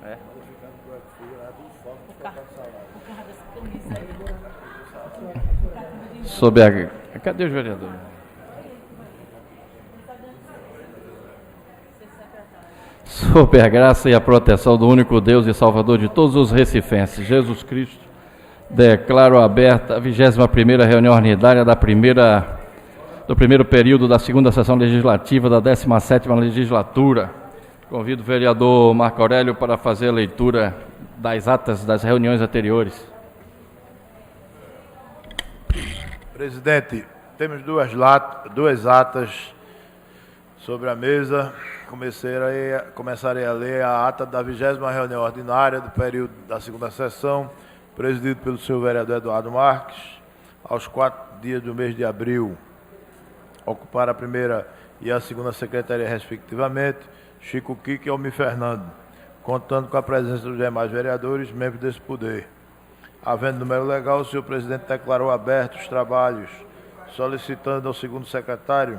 É. Sob a... Cadê os vereadores? Sob a graça e a proteção do único Deus e Salvador de todos os recifenses, Jesus Cristo, declaro aberta a 21ª reunião ordinária do primeiro período da segunda sessão legislativa da 17ª legislatura. Convido o vereador Marco Aurélio para fazer a leitura das atas das reuniões anteriores. Presidente, temos duas atas sobre a mesa. Começarei a ler a ata da 20ª reunião ordinária do período da segunda sessão, presidido pelo senhor vereador Eduardo Marques, aos 4 dias do mês de abril. Ocupar a primeira e a segunda secretaria, respectivamente, Chico Kiko e Almir Fernando, contando com a presença dos demais vereadores, membros desse poder. Havendo número legal, o senhor presidente declarou abertos os trabalhos, solicitando ao segundo secretário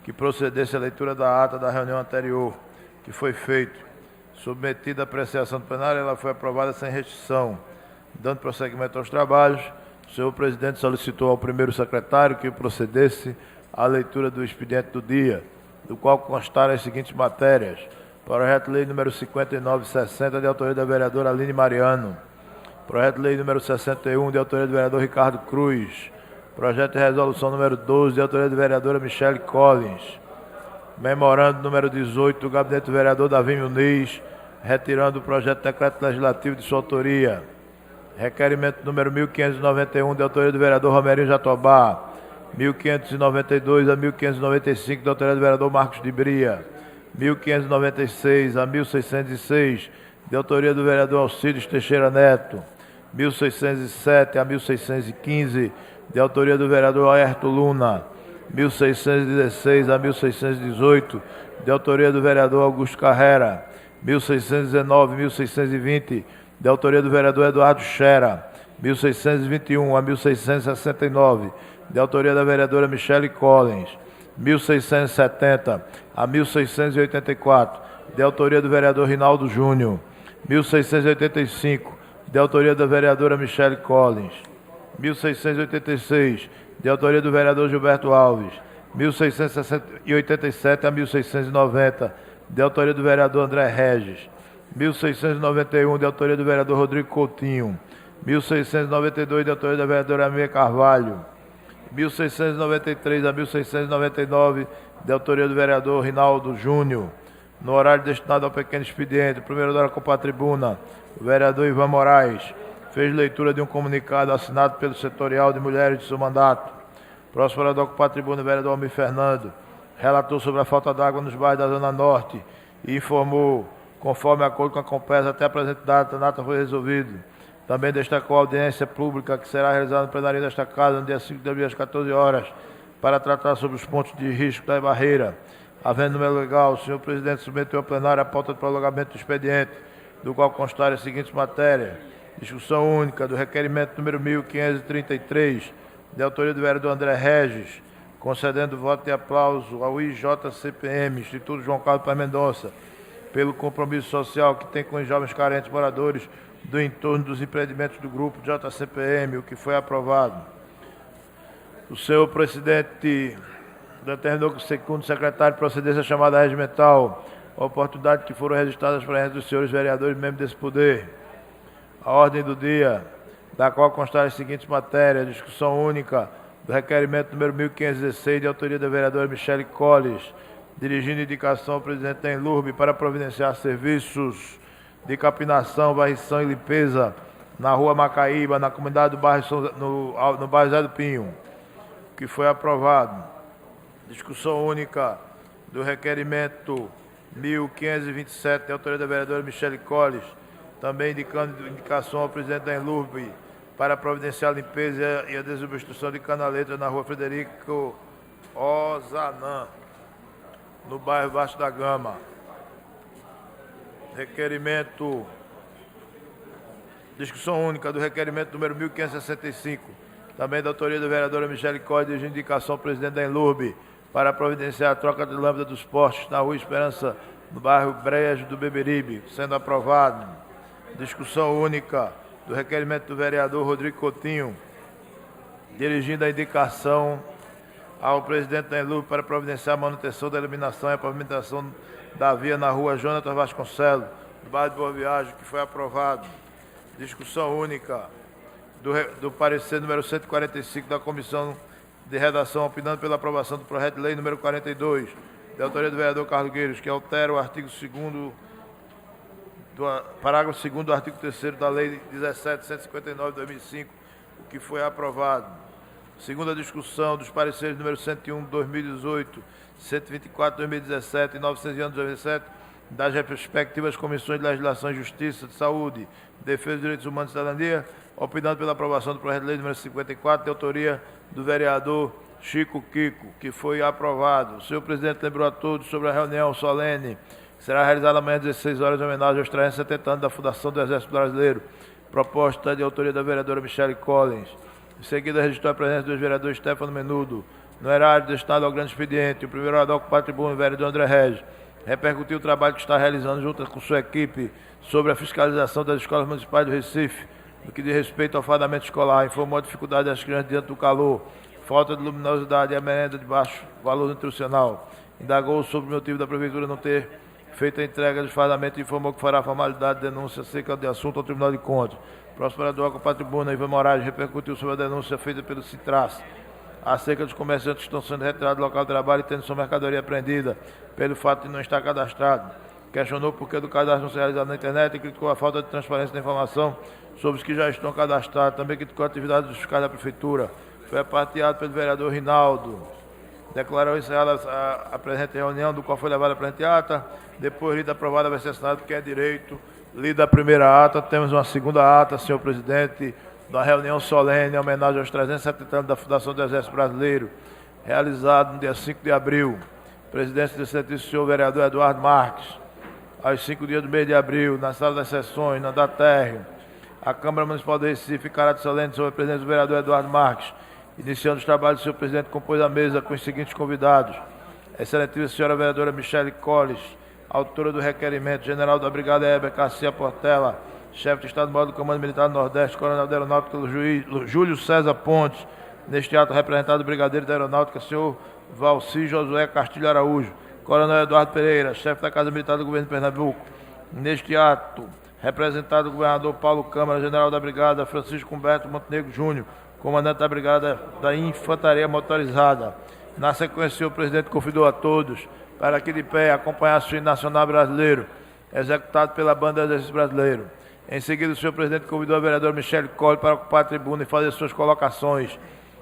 que procedesse à leitura da ata da reunião anterior, que foi feito. Submetida à apreciação do plenário, ela foi aprovada sem restrição. Dando prosseguimento aos trabalhos, o senhor presidente solicitou ao primeiro secretário que procedesse à leitura do expediente do dia, do qual constaram as seguintes matérias: projeto de lei número 5960, de autoria da vereadora Aline Mariano; projeto de lei número 61, de autoria do vereador Ricardo Cruz; projeto de resolução número 12, de autoria da vereadora Michele Collins; memorando número 18, do gabinete do vereador Davi Muniz, retirando o projeto de decreto legislativo de sua autoria; requerimento número 1591, de autoria do vereador Romerinho Jatobá; 1592 a 1595, de autoria do vereador Marcos de Bria; 1596 a 1606, de autoria do vereador Alcides Teixeira Neto; 1607 a 1615, de autoria do vereador Aerto Luna; 1616 a 1618, de autoria do vereador Augusto Carrera; 1619 e 1620, de autoria do vereador Eduardo Xera; 1621 a 1669, de autoria da vereadora Michele Collins; 1670 a 1684, de autoria do vereador Rinaldo Júnior; 1685, de autoria da vereadora Michele Collins; 1686, de autoria do vereador Gilberto Alves; 1687 a 1690, de autoria do vereador André Regis; 1691, de autoria do vereador Rodrigo Coutinho; 1692, de autoria da vereadora Amia Carvalho; 1693 a 1699, de autoria do vereador Rinaldo Júnior. No horário destinado ao pequeno expediente, o primeiro da com a tribuna, o vereador Ivan Moraes fez leitura de um comunicado assinado pelo setorial de mulheres de seu mandato. Próximo vereador com a tribuna, o vereador Almir Fernando, relatou sobre a falta d'água nos bairros da Zona Norte e informou, conforme acordo com a Compesa, até a presente data, nada foi resolvido. Também destacou a audiência pública que será realizada no plenário desta casa no dia 5 de abril às 14 horas, para tratar sobre os pontos de risco da barreira. Havendo número legal, o senhor presidente submeteu ao plenário a pauta de prolongamento do expediente, do qual constarem as seguintes matérias: discussão única do requerimento número 1533, de autoria do vereador André Regis, concedendo voto de aplauso ao IJCPM, Instituto João Carlos Paz Mendonça, pelo compromisso social que tem com os jovens carentes moradores do entorno dos empreendimentos do grupo JCPM, o que foi aprovado. O senhor presidente determinou que o segundo secretário procedesse à chamada regimental, a oportunidade que foram registradas para dos senhores vereadores membros desse poder. A ordem do dia, da qual constarem as seguintes matérias: discussão única do requerimento número 1516, de autoria da vereadora Michele Collins, dirigindo indicação ao presidente da Enlurb para providenciar serviços de capinação, varrição e limpeza na rua Macaíba, na comunidade do bairro no bairro Zé do Pinho, que foi aprovado. Discussão única do requerimento 1527, de autoria da vereadora Michele Collins, também indicando indicação ao presidente da Enlurb para providenciar a limpeza e a desobstrução de canaletas na rua Frederico Ozanam, no bairro Vasco da Gama. Discussão única do requerimento número 1565, também da autoria da vereadora Michele Collins, de indicação ao presidente da Enlurb para providenciar a troca de lâmpada dos postes na rua Esperança, no bairro Brejo do Beberibe, sendo aprovado. Discussão única do requerimento do vereador Rodrigo Coutinho, dirigindo a indicação ao presidente da Enlube para providenciar a manutenção da iluminação e a pavimentação da via na rua Jonatas Vasconcelos, no bairro de Boa Viagem, que foi aprovado. Discussão única do parecer número 145 da Comissão de Redação, opinando pela aprovação do projeto de lei número 42, de autoria do vereador Carlos Gueiros, que altera o artigo 2º, parágrafo 2º do artigo 3º da Lei 17.159 de 2005, o que foi aprovado. Segunda discussão dos pareceres número 101 de 2018, 124 de 2017 e 911 de 2017, das respectivas comissões de legislação e justiça, de saúde, defesa dos direitos humanos e cidadania, opinando pela aprovação do projeto de lei número 54, de autoria do vereador Chico Kiko, que foi aprovado. O senhor presidente lembrou a todos sobre a reunião solene que será realizada amanhã às 16 horas em homenagem aos 370 anos da Fundação do Exército Brasileiro, proposta de autoria da vereadora Michele Collins. Em seguida, registrou a presença dos vereadores Stefano Menudo, no erário destinado ao grande expediente. O primeiro orador com o tribuno, o vereador André Regis, repercutiu o trabalho que está realizando junto com sua equipe sobre a fiscalização das escolas municipais do Recife, no que diz respeito ao fardamento escolar. Informou a dificuldade das crianças diante do calor, falta de luminosidade e a merenda de baixo valor nutricional. Indagou sobre o motivo da Prefeitura não ter feito a entrega dos fardamentos e informou que fará a formalidade de denúncia acerca do assunto ao Tribunal de Contas. Próximo orador com a tribuna, Ivan Moraes, repercutiu sobre a denúncia feita pelo Citras acerca dos comerciantes que estão sendo retirados do local de trabalho e tendo sua mercadoria apreendida pelo fato de não estar cadastrado. Questionou por que do cadastro não ser realizado na internet e criticou a falta de transparência da informação sobre os que já estão cadastrados. Também criticou a atividade dos fiscais da Prefeitura. Foi aparteado pelo vereador Rinaldo. Declarou encerrada a presente reunião, do qual foi levada a presente ata. Depois, lida aprovada, vai ser assinado, porque é direito. Lida a primeira ata, temos uma segunda ata, senhor presidente, da reunião solene em homenagem aos 370 anos da Fundação do Exército Brasileiro, realizado no dia 5 de abril. Presidência do excelentíssimo senhor vereador Eduardo Marques, aos 5 dias do mês de abril, na sala das sessões, na andar térreo. A Câmara Municipal de Recife, caráter solene sobre a presidência do vereador Eduardo Marques, iniciando os trabalhos do senhor presidente, compôs a mesa com os seguintes convidados: excelentíssima senhora vereadora Michele Collins, autora do requerimento, general da Brigada Heber Garcia Portela, chefe de Estado-Maior do Comando Militar do Nordeste, coronel da Aeronáutica Júlio César Pontes, neste ato representado o brigadeiro da Aeronáutica, senhor Valci Josué Castilho Araújo, coronel Eduardo Pereira, chefe da Casa Militar do Governo de Pernambuco, neste ato representado o governador Paulo Câmara, general da Brigada Francisco Humberto Montenegro Júnior, comandante da Brigada da Infantaria Motorizada. Na sequência, o senhor presidente convidou a todos para que de pé acompanhasse o hino nacional brasileiro, executado pela Banda do Exército Brasileiro. Em seguida, o senhor presidente convidou a vereadora Michele Collins para ocupar a tribuna e fazer suas colocações.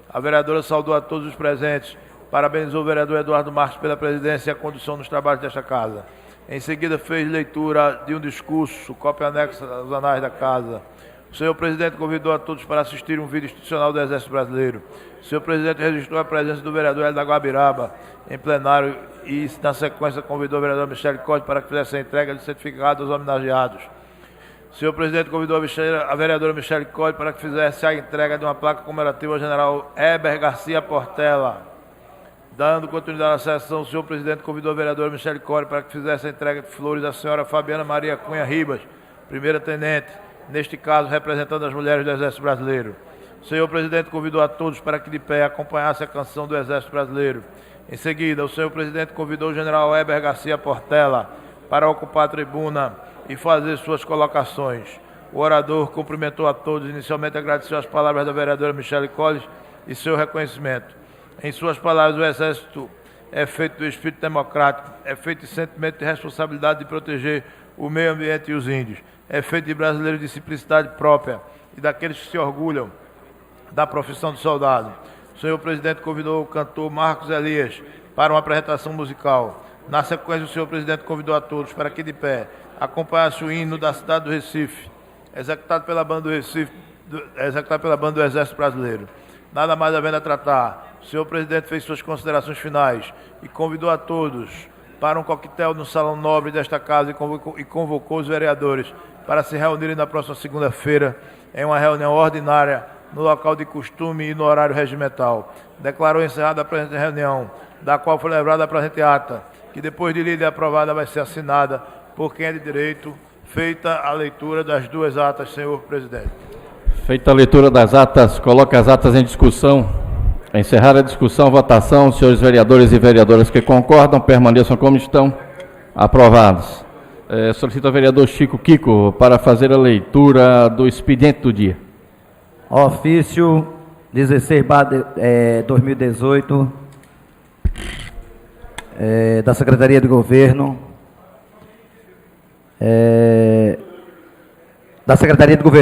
A vereadora saudou a todos os presentes, parabenizou o vereador Eduardo Marques pela presidência e a condução nos trabalhos desta casa. Em seguida, fez leitura de um discurso, cópia anexa aos anais da casa. O senhor presidente convidou a todos para assistir um vídeo institucional do Exército Brasileiro. O senhor presidente registrou a presença do vereador Hélio da Guabiraba em plenário e, na sequência, convidou a vereadora Michele Collins para que fizesse a entrega de certificado aos homenageados. O senhor presidente convidou a vereadora Michele Collins para que fizesse a entrega de uma placa comemorativa ao general Heber Garcia Portela. Dando continuidade à sessão, o senhor presidente convidou a vereadora Michele Collins para que fizesse a entrega de flores à senhora Fabiana Maria Cunha Ribas, primeira tenente, neste caso representando as mulheres do Exército Brasileiro. O senhor presidente convidou a todos para que de pé acompanhasse a canção do Exército Brasileiro. Em seguida, o senhor presidente convidou o general Heber Garcia Portela para ocupar a tribuna e fazer suas colocações. O orador cumprimentou a todos, inicialmente agradeceu as palavras da vereadora Michele Collins e seu reconhecimento. Em suas palavras, o Exército é feito do espírito democrático, é feito de sentimento de responsabilidade de proteger o meio ambiente e os índios, é feito de brasileiros de simplicidade própria e daqueles que se orgulham da profissão de soldado. O senhor presidente convidou o cantor Marcos Elias para uma apresentação musical. Na sequência, o senhor presidente convidou a todos para que de pé acompanhasse o hino da cidade do Recife, executado pela banda do Recife, executado pela banda do Exército Brasileiro. Nada mais havendo a tratar, o senhor presidente fez suas considerações finais e convidou a todos para um coquetel no Salão Nobre desta casa e convocou os vereadores para se reunirem na próxima segunda-feira em uma reunião ordinária no local de costume e no horário regimental. Declarou encerrada a presente reunião, da qual foi lembrada a presente ata, que depois de lida e aprovada vai ser assinada por quem é de direito, Feita a leitura das duas atas, senhor presidente. Feita a leitura das atas, coloca as atas em discussão. Encerrada a discussão, votação, senhores vereadores e vereadoras que concordam, permaneçam como estão. Aprovados. Solicito ao vereador Chico Kiko para fazer a leitura do expediente do dia. Ofício 16/2018 da Secretaria de Governo,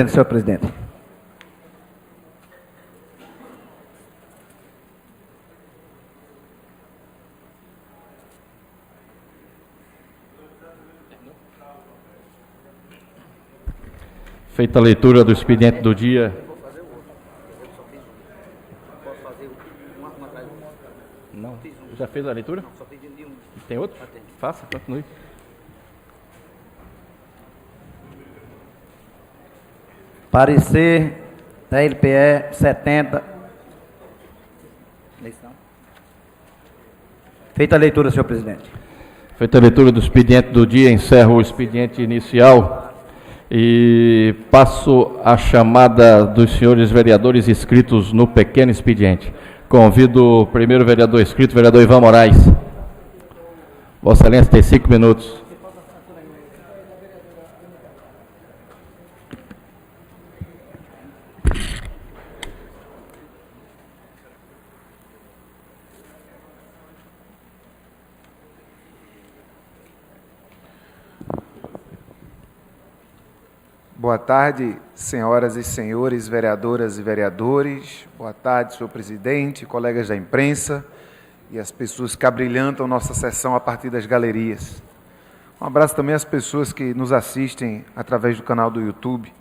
senhor presidente. Feita a leitura do expediente do dia. Não, já fez a leitura? Não, só pedi um. Tem outro? Faça, continue. Parecer da LPE 70. Feita a leitura, senhor presidente. Feita a leitura do expediente do dia, encerro o expediente inicial e passo a chamada dos senhores vereadores inscritos no pequeno expediente. Convido o primeiro vereador inscrito, vereador Ivan Moraes. Vossa Excelência tem 5 minutos. Boa tarde, senhoras e senhores, vereadoras e vereadores. Boa tarde, senhor presidente, colegas da imprensa e as pessoas que abrilhantam nossa sessão a partir das galerias. Um abraço também às pessoas que nos assistem através do canal do YouTube.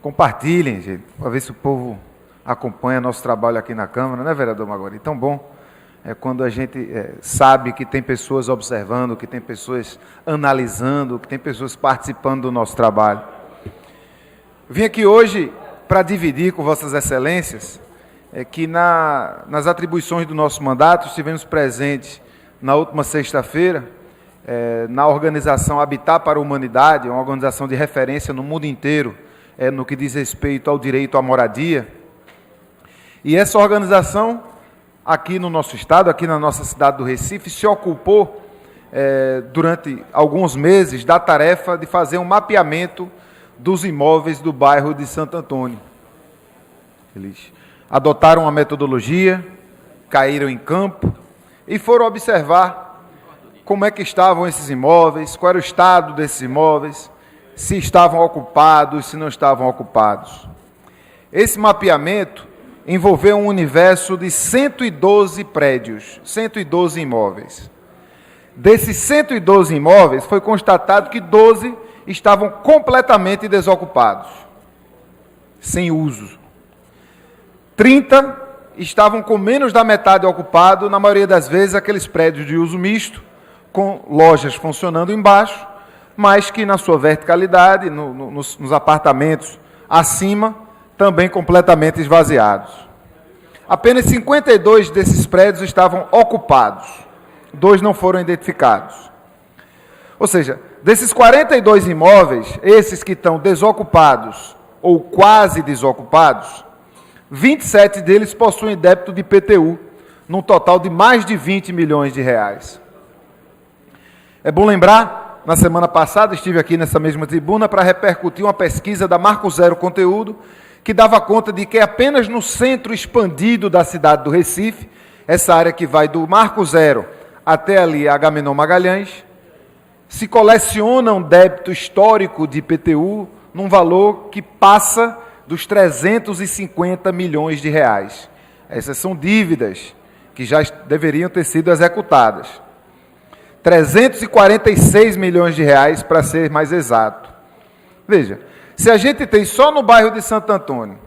Compartilhem, gente, para ver se o povo acompanha nosso trabalho aqui na Câmara, né, vereador Magori? Tão bom é quando a gente sabe que tem pessoas observando, que tem pessoas analisando, que tem pessoas participando do nosso trabalho. Vim aqui hoje para dividir com Vossas Excelências que nas atribuições do nosso mandato estivemos presentes na última sexta-feira na organização Habitat para a Humanidade, uma organização de referência no mundo inteiro no que diz respeito ao direito à moradia. E essa organização, aqui no nosso estado, aqui na nossa cidade do Recife, se ocupou durante alguns meses da tarefa de fazer um mapeamento dos imóveis do bairro de Santo Antônio. Eles adotaram uma metodologia, caíram em campo e foram observar como é que estavam esses imóveis, qual era o estado desses imóveis, se estavam ocupados, se não estavam ocupados. Esse mapeamento envolveu um universo de 112 prédios, 112 imóveis. Desses 112 imóveis, foi constatado que 12 estavam completamente desocupados, sem uso. 30 estavam com menos da metade ocupado, na maioria das vezes aqueles prédios de uso misto, com lojas funcionando embaixo, mas que na sua verticalidade, nos apartamentos acima, também completamente esvaziados. Apenas 52 desses prédios estavam ocupados, 2 não foram identificados. Ou seja, desses 42 imóveis, esses que estão desocupados ou quase desocupados, 27 deles possuem débito de IPTU, num total de mais de 20 milhões de reais. É bom lembrar, na semana passada estive aqui nessa mesma tribuna para repercutir uma pesquisa da Marco Zero Conteúdo, que dava conta de que apenas no centro expandido da cidade do Recife, essa área que vai do Marco Zero até ali Agamenon Magalhães, se coleciona um débito histórico de IPTU num valor que passa dos 350 milhões de reais. Essas são dívidas que já deveriam ter sido executadas. 346 milhões de reais, para ser mais exato. Veja, se a gente tem só no bairro de Santo Antônio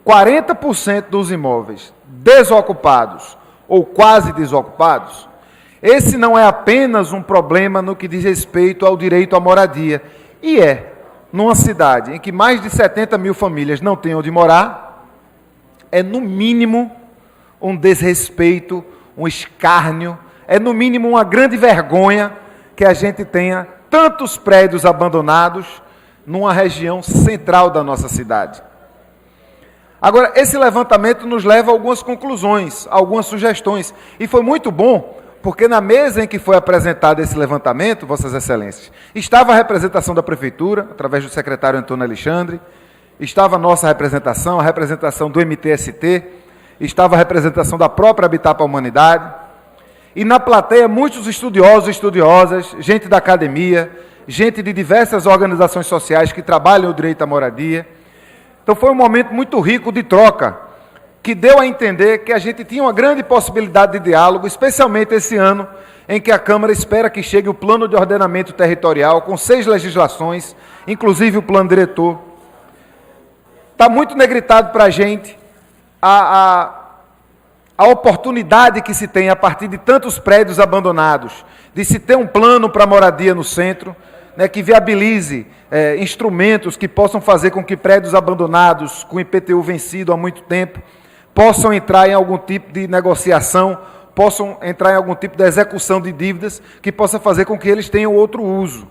40% dos imóveis desocupados ou quase desocupados, esse não é apenas um problema no que diz respeito ao direito à moradia, e numa cidade em que mais de 70 mil famílias não têm onde morar, é no mínimo um desrespeito, um escárnio, é no mínimo uma grande vergonha que a gente tenha tantos prédios abandonados numa região central da nossa cidade. Agora, esse levantamento nos leva a algumas conclusões, algumas sugestões, e foi muito bom, porque na mesa em que foi apresentado esse levantamento, Vossas Excelências, estava a representação da Prefeitura, através do secretário Antônio Alexandre, estava a nossa representação, a representação do MTST, estava a representação da própria Habitat para a Humanidade, e na plateia muitos estudiosos e estudiosas, gente da academia, gente de diversas organizações sociais que trabalham o direito à moradia. Então foi um momento muito rico de troca, que deu a entender que a gente tinha uma grande possibilidade de diálogo, especialmente esse ano, em que a Câmara espera que chegue o Plano de Ordenamento Territorial, com 6 legislações, inclusive o Plano Diretor. Está muito negritado para a gente a oportunidade que se tem, a partir de tantos prédios abandonados, de se ter um plano para moradia no centro, né, que viabilize instrumentos que possam fazer com que prédios abandonados, com IPTU vencido há muito tempo, possam entrar em algum tipo de negociação, possam entrar em algum tipo de execução de dívidas, que possa fazer com que eles tenham outro uso.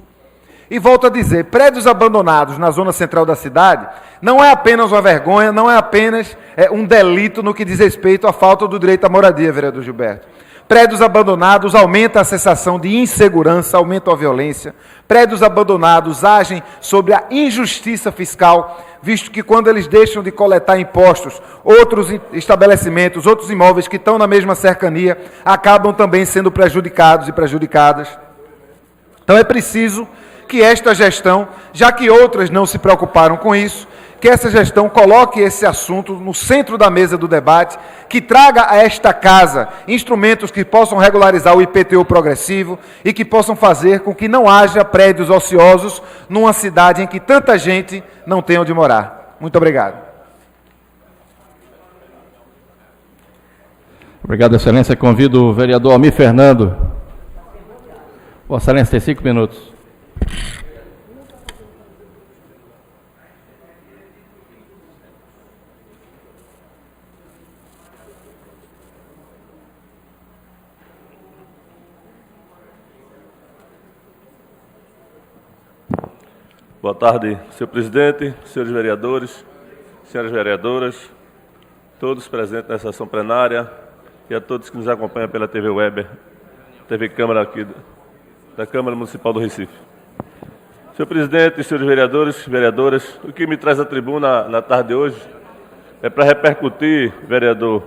E volto a dizer, prédios abandonados na zona central da cidade não é apenas uma vergonha, não é apenas um delito no que diz respeito à falta do direito à moradia, vereador Gilberto. Prédios abandonados aumentam a sensação de insegurança, aumentam a violência. Prédios abandonados agem sobre a injustiça fiscal, visto que quando eles deixam de coletar impostos, outros estabelecimentos, outros imóveis que estão na mesma cercania, acabam também sendo prejudicados e prejudicadas. Então é preciso que esta gestão, já que outras não se preocuparam com isso, que essa gestão coloque esse assunto no centro da mesa do debate, que traga a esta casa instrumentos que possam regularizar o IPTU progressivo e que possam fazer com que não haja prédios ociosos numa cidade em que tanta gente não tem onde morar. Muito obrigado. Obrigado, Excelência. Convido o vereador Almir Fernando. Vossa Excelência, tem 5 minutos. Boa tarde, senhor presidente, senhores vereadores, senhoras vereadoras, todos presentes nessa sessão plenária e a todos que nos acompanham pela TV Web, TV Câmara aqui da Câmara Municipal do Recife. Senhor presidente, senhores vereadores, vereadoras, o que me traz à tribuna na tarde de hoje é para repercutir, vereador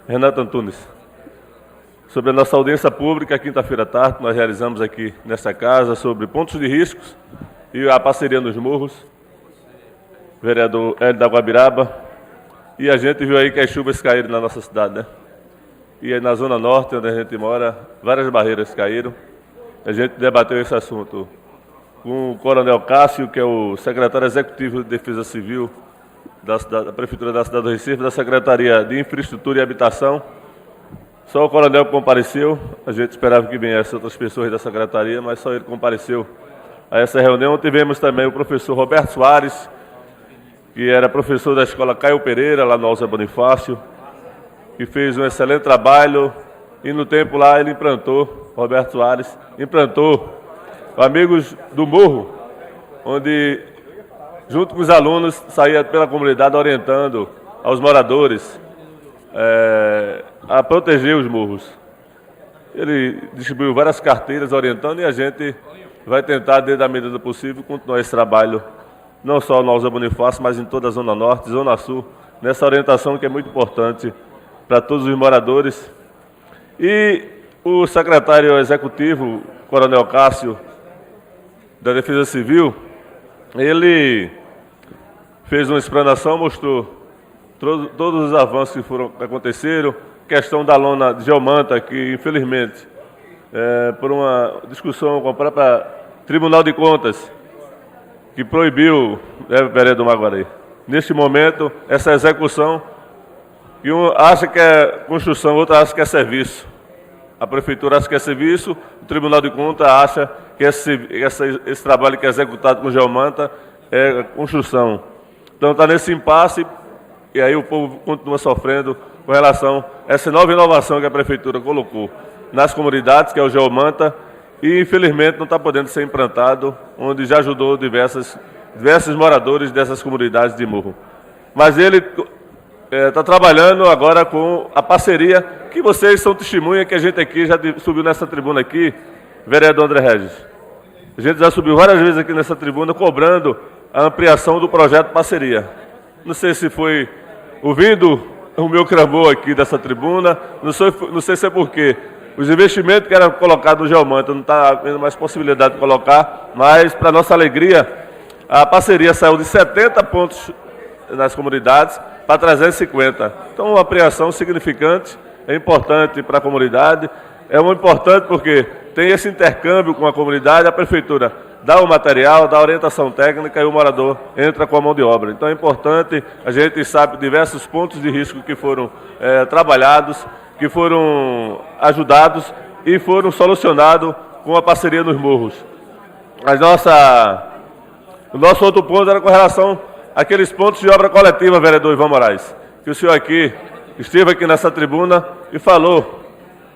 Renato Antunes, sobre a nossa audiência pública, quinta-feira à tarde, nós realizamos aqui nesta casa, sobre pontos de riscos e a parceria nos morros, vereador Hélio da Guabiraba, e a gente viu aí que as chuvas caíram na nossa cidade, né? E aí na Zona Norte, onde a gente mora, várias barreiras caíram. A gente debateu esse assunto com o Coronel Cássio, que é o secretário executivo de Defesa Civil da Prefeitura da cidade do Recife, da Secretaria de Infraestrutura e Habitação. Só o coronel compareceu, a gente esperava que viessem outras pessoas da secretaria, mas só ele compareceu a essa reunião. Tivemos também o professor Roberto Soares, que era professor da escola Caio Pereira, lá no Alza Bonifácio, que fez um excelente trabalho, e no tempo lá ele implantou, Roberto Soares, implantou Amigos do Morro, onde, junto com os alunos, saía pela comunidade orientando aos moradores a proteger os morros. Ele distribuiu várias carteiras orientando e a gente vai tentar, dentro da medida do possível, continuar esse trabalho, não só no Alza Bonifácio, mas em toda a Zona Norte, Zona Sul, nessa orientação que é muito importante para todos os moradores. E o secretário executivo, Coronel Cássio, da Defesa Civil, ele fez uma explanação, mostrou todos os avanços que aconteceram, questão da lona de geomanta, que infelizmente, por uma discussão com o próprio Tribunal de Contas, que proibiu, vereador Maguari, neste momento, essa execução, que um acha que é construção, outro acha que é serviço. A Prefeitura acha que é serviço, o Tribunal de Contas acha que esse trabalho que é executado com geomanta é construção. Então está nesse impasse, e aí o povo continua sofrendo com relação a essa nova inovação que a Prefeitura colocou nas comunidades, que é o geomanta, e infelizmente não está podendo ser implantado, onde já ajudou diversos moradores dessas comunidades de morro. Mas ele está trabalhando agora com a parceria, que vocês são testemunha, que a gente aqui já subiu nessa tribuna aqui, vereador André Regis. A gente já subiu várias vezes aqui nessa tribuna cobrando a ampliação do projeto parceria. Não sei se foi ouvindo o meu clamor aqui dessa tribuna, não sei se é porque os investimentos que eram colocados no Geomanta não está havendo mais possibilidade de colocar, mas, para nossa alegria, a parceria saiu de 70 pontos nas comunidades para 350. Então, uma ampliação significante, é importante para a comunidade, é muito importante porque tem esse intercâmbio com a comunidade, a prefeitura dá o material, dá a orientação técnica e o morador entra com a mão de obra. Então é importante, a gente sabe diversos pontos de risco que foram trabalhados, que foram ajudados e foram solucionados com a parceria nos morros. O nosso outro ponto era com relação àqueles pontos de obra coletiva, vereador Ivan Moraes, que o senhor aqui esteve aqui nessa tribuna e falou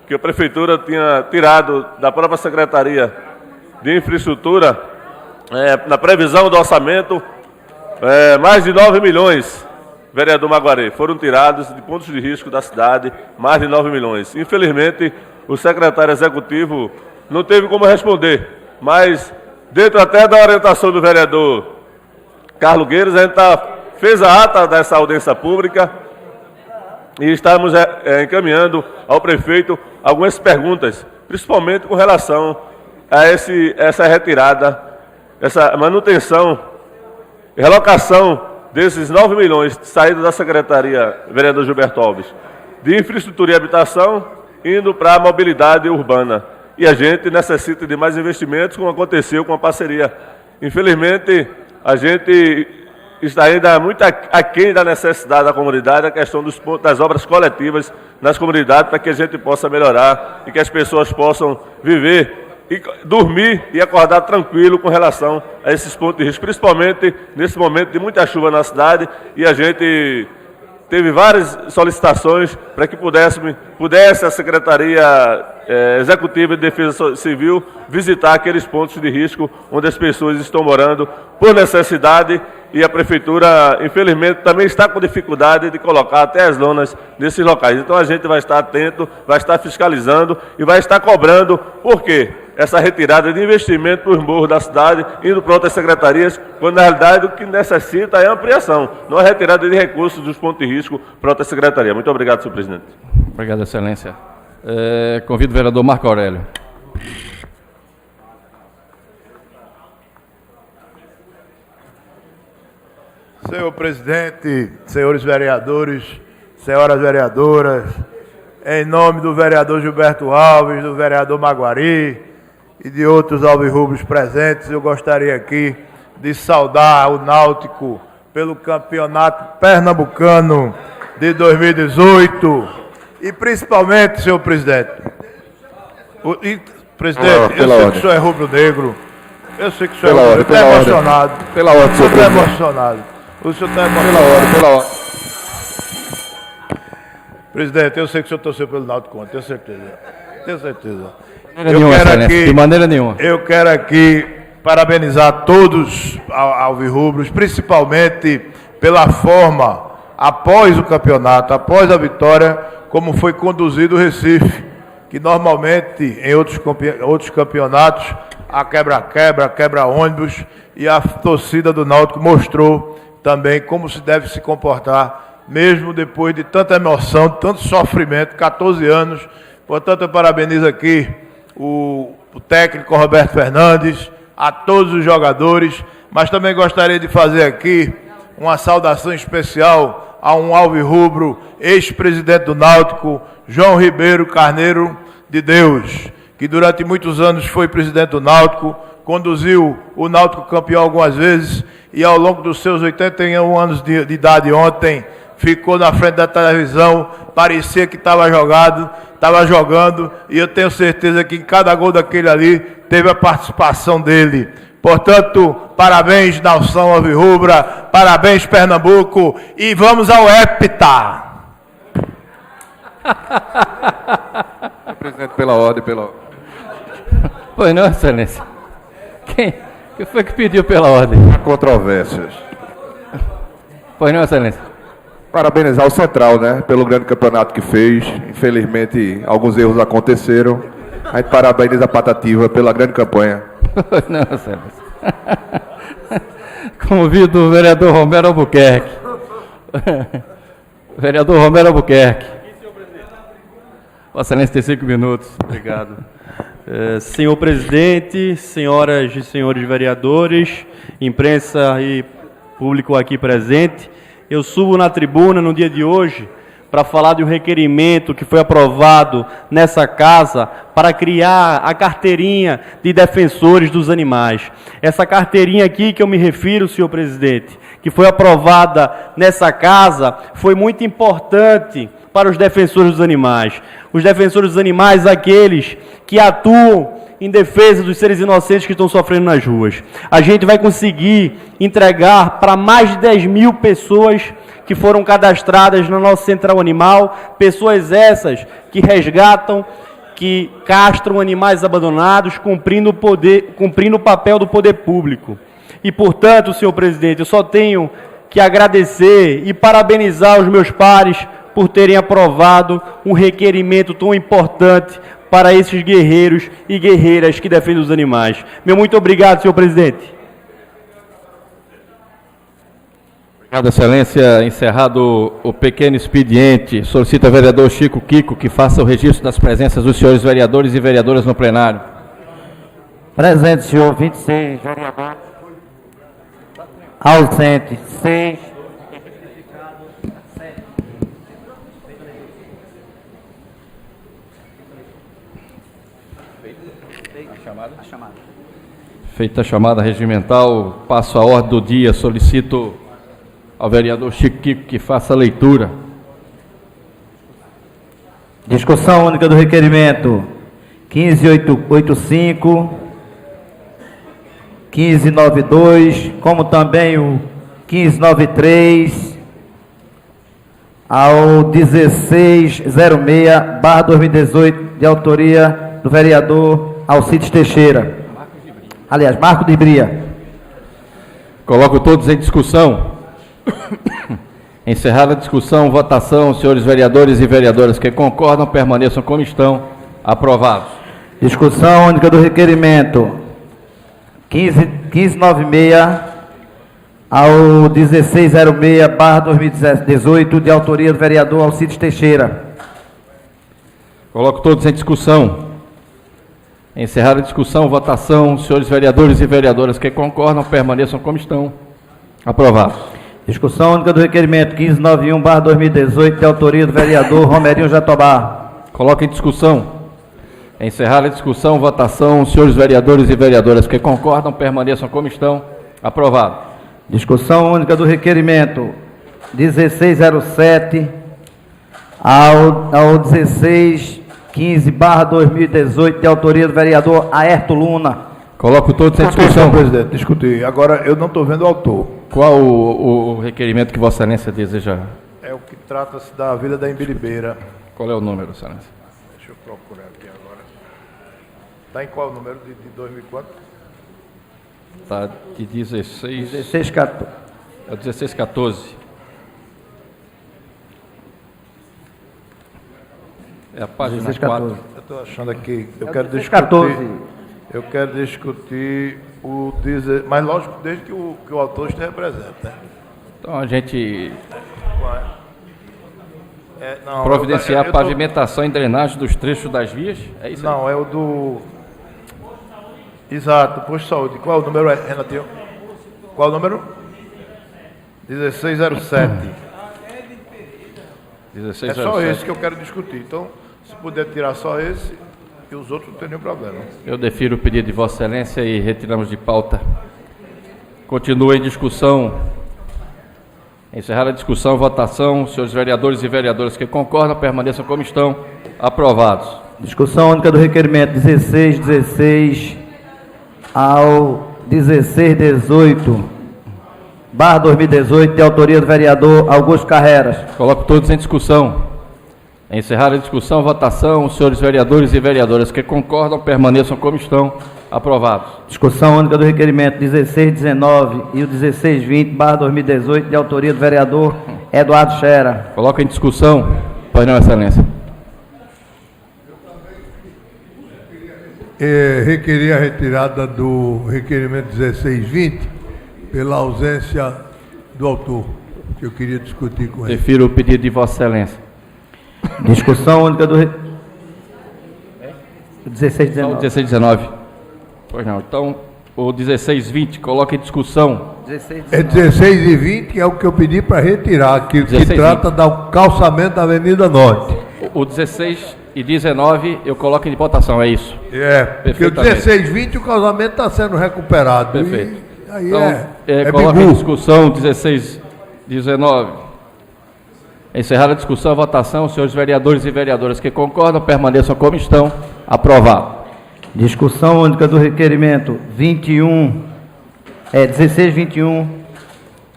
que a prefeitura tinha tirado da própria Secretaria de Infraestrutura, na previsão do orçamento, mais de 9 milhões, vereador Maguari, foram tirados de pontos de risco da cidade, mais de 9 milhões. Infelizmente, o secretário executivo não teve como responder, mas dentro até da orientação do vereador Carlos Gueiros, a gente fez a ata dessa audiência pública e estamos encaminhando ao prefeito algumas perguntas, principalmente com relação a essa retirada, essa manutenção, relocação desses 9 milhões saídos da Secretaria, vereador Gilberto Alves, de infraestrutura e habitação, indo para a mobilidade urbana. E a gente necessita de mais investimentos, como aconteceu com a parceria. Infelizmente, a gente está ainda muito aquém da necessidade da comunidade, a questão das obras coletivas nas comunidades, para que a gente possa melhorar e que as pessoas possam viver e dormir e acordar tranquilo com relação a esses pontos de risco, principalmente nesse momento de muita chuva na cidade, e a gente teve várias solicitações para que pudesse a Secretaria Executiva de Defesa Civil visitar aqueles pontos de risco onde as pessoas estão morando por necessidade, e a Prefeitura, infelizmente, também está com dificuldade de colocar até as lonas nesses locais. Então a gente vai estar atento, vai estar fiscalizando e vai estar cobrando. Por quê? Essa retirada de investimento para os morros da cidade, indo para outras secretarias, quando na realidade o que necessita é ampliação, não a retirada de recursos dos pontos de risco para outra secretaria. Muito obrigado, senhor presidente. Obrigado, excelência. Convido o vereador Marco Aurélio. Senhor presidente, senhores vereadores, senhoras vereadoras, em nome do vereador Gilberto Alves, do vereador Maguari e de outros alvirrubros presentes, eu gostaria aqui de saudar o Náutico pelo campeonato pernambucano de 2018 e principalmente, senhor presidente, eu sei que o senhor é rubro-negro, eu sei que o senhor está emocionado. Pela ordem, senhor presidente. Está emocionado. O senhor está emocionado. Pela ordem. Presidente, eu sei que o senhor torceu pelo Náutico, tenho certeza. Tenho certeza. De maneira nenhuma. Eu quero aqui parabenizar todos alvirrubros, principalmente pela forma, após o campeonato, após a vitória, como foi conduzido o Recife, que normalmente em outros campeonatos a quebra-ônibus, e a torcida do Náutico mostrou também como se deve se comportar, mesmo depois de tanta emoção, tanto sofrimento, 14 anos. Portanto, eu parabenizo aqui o técnico Roberto Fernandes, a todos os jogadores, mas também gostaria de fazer aqui uma saudação especial a um alvirrubro, ex-presidente do Náutico, João Ribeiro Carneiro de Deus, que durante muitos anos foi presidente do Náutico, conduziu o Náutico campeão algumas vezes e ao longo dos seus 81 anos de idade ontem, ficou na frente da televisão, parecia que estava jogando, e eu tenho certeza que em cada gol daquele ali teve a participação dele. Portanto, parabéns nação alvirrubra, parabéns Pernambuco, e vamos ao hepta. Presidente, pela ordem. Pois não, excelência. Quem foi que pediu pela ordem? Há controvérsias. Pois não, excelência. Parabenizar o Central, né? Pelo grande campeonato que fez. Infelizmente, alguns erros aconteceram. A gente parabeniza a Patativa pela grande campanha. Pois não, excelência. Convido o vereador Romero Albuquerque. Vereador Romero Albuquerque. Vossa Excelência tem 5 minutos. Obrigado. Senhor presidente, senhoras e senhores vereadores, imprensa e público aqui presente, eu subo na tribuna no dia de hoje para falar de um requerimento que foi aprovado nessa casa para criar a carteirinha de defensores dos animais. Essa carteirinha aqui que eu me refiro, senhor presidente, que foi aprovada nessa casa, foi muito importante para os defensores dos animais. Os defensores dos animais, aqueles que atuam em defesa dos seres inocentes que estão sofrendo nas ruas. A gente vai conseguir entregar para mais de 10 mil pessoas que foram cadastradas na nossa central animal, pessoas essas que resgatam, que castram animais abandonados, cumprindo o papel do poder público. E, portanto, senhor presidente, eu só tenho que agradecer e parabenizar os meus pares por terem aprovado um requerimento tão importante para esses guerreiros e guerreiras que defendem os animais. Meu muito obrigado, senhor presidente. Obrigado, excelência. Encerrado o pequeno expediente, solicita ao vereador Chico Kiko que faça o registro das presenças dos senhores vereadores e vereadoras no plenário. Presente, senhor, 26 vereadores. Ausente, 6. Feita a chamada regimental, passo a ordem do dia, solicito ao vereador Chico Kiko que faça a leitura. Discussão única do requerimento 1585, 1592, como também o 1593 ao 1606/2018, de autoria do vereador Alcides Teixeira. Aliás, Marco de Bria. Coloco todos em discussão. Encerrada a discussão, votação, senhores vereadores e vereadoras que concordam, permaneçam como estão. Aprovados. Discussão única do requerimento 1596 ao 1606/2018, de autoria do vereador Alcides Teixeira. Coloco todos em discussão. Encerrada a discussão, votação, senhores vereadores e vereadoras que concordam, permaneçam como estão. Aprovados. Discussão única do requerimento 1591/2018, de autoria do vereador Romerinho Jatobá. Coloco em discussão. Encerrada a discussão, votação, senhores vereadores e vereadoras que concordam, permaneçam como estão. Aprovado. Discussão única do requerimento 1607 ao 1615/2018, de autoria do vereador Aerto Luna. Coloco todos em discussão. Presidente, discutir. Agora, eu não estou vendo o autor. Qual o requerimento que Vossa Excelência deseja? É o que trata-se da Vila da Embiribeira. Qual é o número, Excelência? Deixa eu procurar aqui agora. Está em qual número de 2000 quanto? Está de 16... 1614. É o 1614. É a página 1614. 4. Eu estou achando aqui. Eu É o quero 1614. discutir. Eu quero discutir o dizer, mas lógico, desde que o autor esteja presente, né? Então a gente Não, providenciar eu a pavimentação e drenagem dos trechos das vias? É isso aí? Não, é o do... Exato, posto de saúde. Qual é o número, Renatinho? Qual é o número? 1607. 1607. É só esse que eu quero discutir. Então, se puder tirar só esse, e os outros não tem nenhum problema. Eu defiro o pedido de Vossa Excelência e retiramos de pauta. Continua em discussão. Encerrada a discussão, votação. Senhores vereadores e vereadoras que concordam, permaneçam como estão. Aprovados. Discussão única do requerimento 1616 ao 1618/2018, de autoria do vereador Augusto Carreras. Coloco todos em discussão. Encerrada a discussão, votação. Os senhores vereadores e vereadoras que concordam permaneçam como estão. Aprovados. Discussão única do requerimento 1619 e o 1620/2018, de autoria do vereador Eduardo Xera. Coloca em discussão. Pois não, excelência. Requerer a retirada do requerimento 1620 pela ausência do autor, que eu queria discutir com ele. Defiro o pedido de Vossa Excelência. Discussão única do 1619. O 1619. Pois não. Então, o 1620, coloca em discussão. É 16 e 20, que é o que eu pedi para retirar, aquilo que 16 e trata do calçamento da Avenida Norte. O 16 e 19 eu coloco em votação, é isso? Porque o 16 e 20 o calçamento está sendo recuperado. Perfeito. E aí então, coloca em discussão 16, 19. Encerrada a discussão, a votação. Os senhores vereadores e vereadoras que concordam permaneçam como estão. Aprovado. Discussão única do requerimento 1621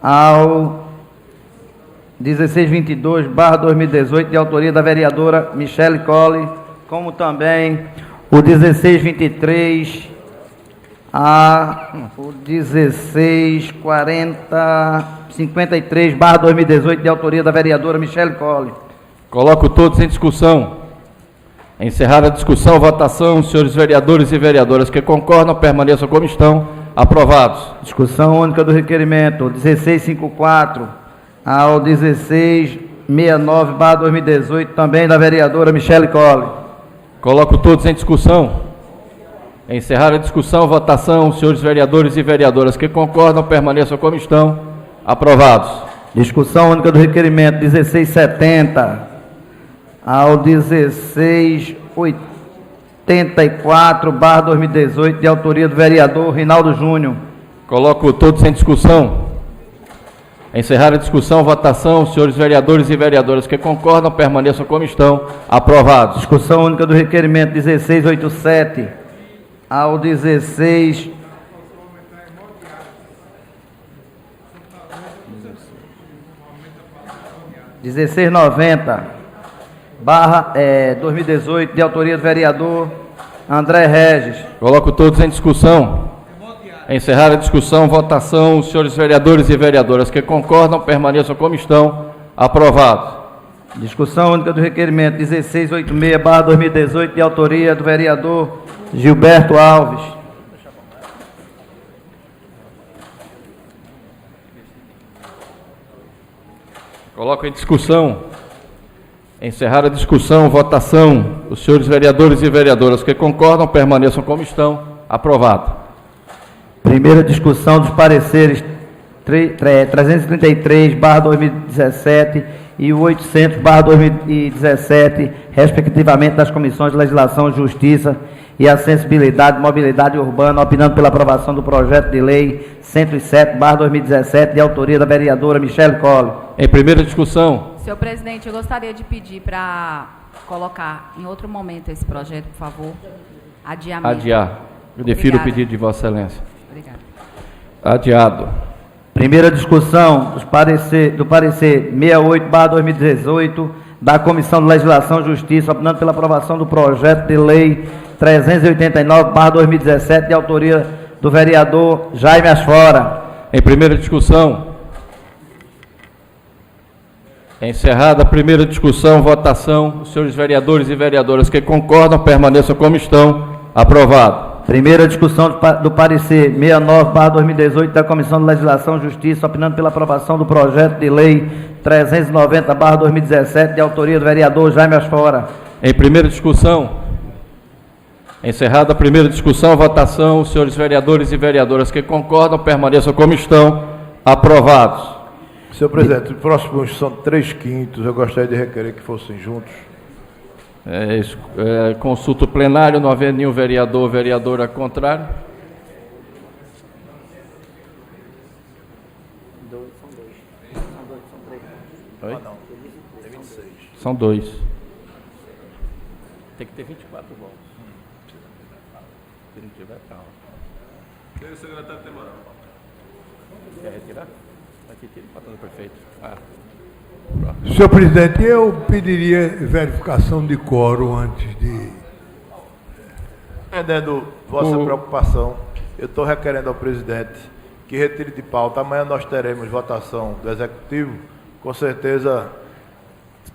ao 1622/2018, de autoria da vereadora Michele Colli, como também o 1623 o 1653/2018, de autoria da vereadora Michele Colli. Coloco todos em discussão. Encerrada a discussão, votação. Os senhores vereadores e vereadoras que concordam permaneçam como estão. Aprovados. Discussão única do requerimento 1654 ao 1669/2018, também da vereadora Michele Colli. Coloco todos em discussão. Encerrada a discussão, votação. Os senhores vereadores e vereadoras que concordam permaneçam como estão. Aprovados. Discussão única do requerimento 1670 ao 1684/2018, de autoria do vereador Rinaldo Júnior. Coloco todos em discussão. Encerrada a discussão, votação. Os senhores vereadores e vereadoras que concordam permaneçam como estão. Aprovados. Discussão única do requerimento 1687 ao 1690/2018, de autoria do vereador André Regis. Coloco todos em discussão. Encerrada a discussão, votação. Os senhores vereadores e vereadoras que concordam permaneçam como estão. Aprovados. Discussão única do requerimento 1686/2018, de autoria do vereador Gilberto Alves. Coloco em discussão. Encerrada a discussão, votação. Os senhores vereadores e vereadoras que concordam permaneçam como estão. Aprovado. Primeira discussão dos pareceres 333/2017 e o 800/2017, respectivamente, das comissões de Legislação, Justiça e Acessibilidade e Mobilidade Urbana, opinando pela aprovação do projeto de lei 107/2017, de autoria da vereadora Michele Colli. Em primeira discussão. Senhor presidente, eu gostaria de pedir para colocar em outro momento esse projeto, por favor. Adiamento. Adiar. Eu defiro o pedido de Vossa Excelência. Obrigada. Adiado. Primeira discussão do parecer 68/2018 da Comissão de Legislação e Justiça, opinando pela aprovação do projeto de lei 389/2017, de autoria do vereador Jaime Asfora. Em primeira discussão. Encerrada a primeira discussão, votação. Os senhores vereadores e vereadoras que concordam permaneçam como estão. Aprovado. Primeira discussão do parecer 69/2018 da Comissão de Legislação e Justiça, opinando pela aprovação do projeto de lei 390/2017, de autoria do vereador Jaime Asfora. Em primeira discussão. Encerrada a primeira discussão, votação. Os senhores vereadores e vereadoras que concordam permaneçam como estão. Aprovados. Senhor presidente, os próximos são 3/5, eu gostaria de requerer que fossem juntos. Consulta o plenário, não havendo nenhum vereador ou vereadora contrário. Oi? Não, tem 26. São 2. Tem que ter 24 votos. Se não tiver, calma. O secretário tem moral. Quer retirar? Senhor presidente, eu pediria verificação de quórum antes de... Entendendo vossa preocupação, eu estou requerendo ao presidente que retire de pauta. Amanhã nós teremos votação do Executivo. Com certeza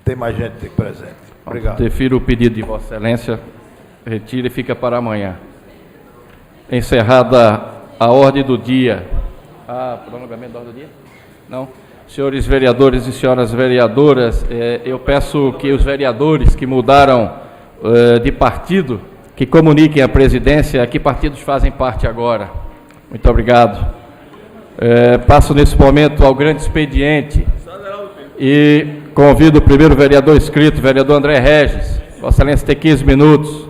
tem mais gente aqui presente. Obrigado. Defiro o pedido de Vossa Excelência. Retire e fica para amanhã. Encerrada a ordem do dia. Prolongamento da ordem do dia? Não. Senhores vereadores e senhoras vereadoras, eu peço que os vereadores que mudaram de partido, que comuniquem à presidência a que partidos fazem parte agora. Muito obrigado. Passo nesse momento ao grande expediente e convido o primeiro vereador inscrito, vereador André Regis. Vossa Excelência tem 15 minutos.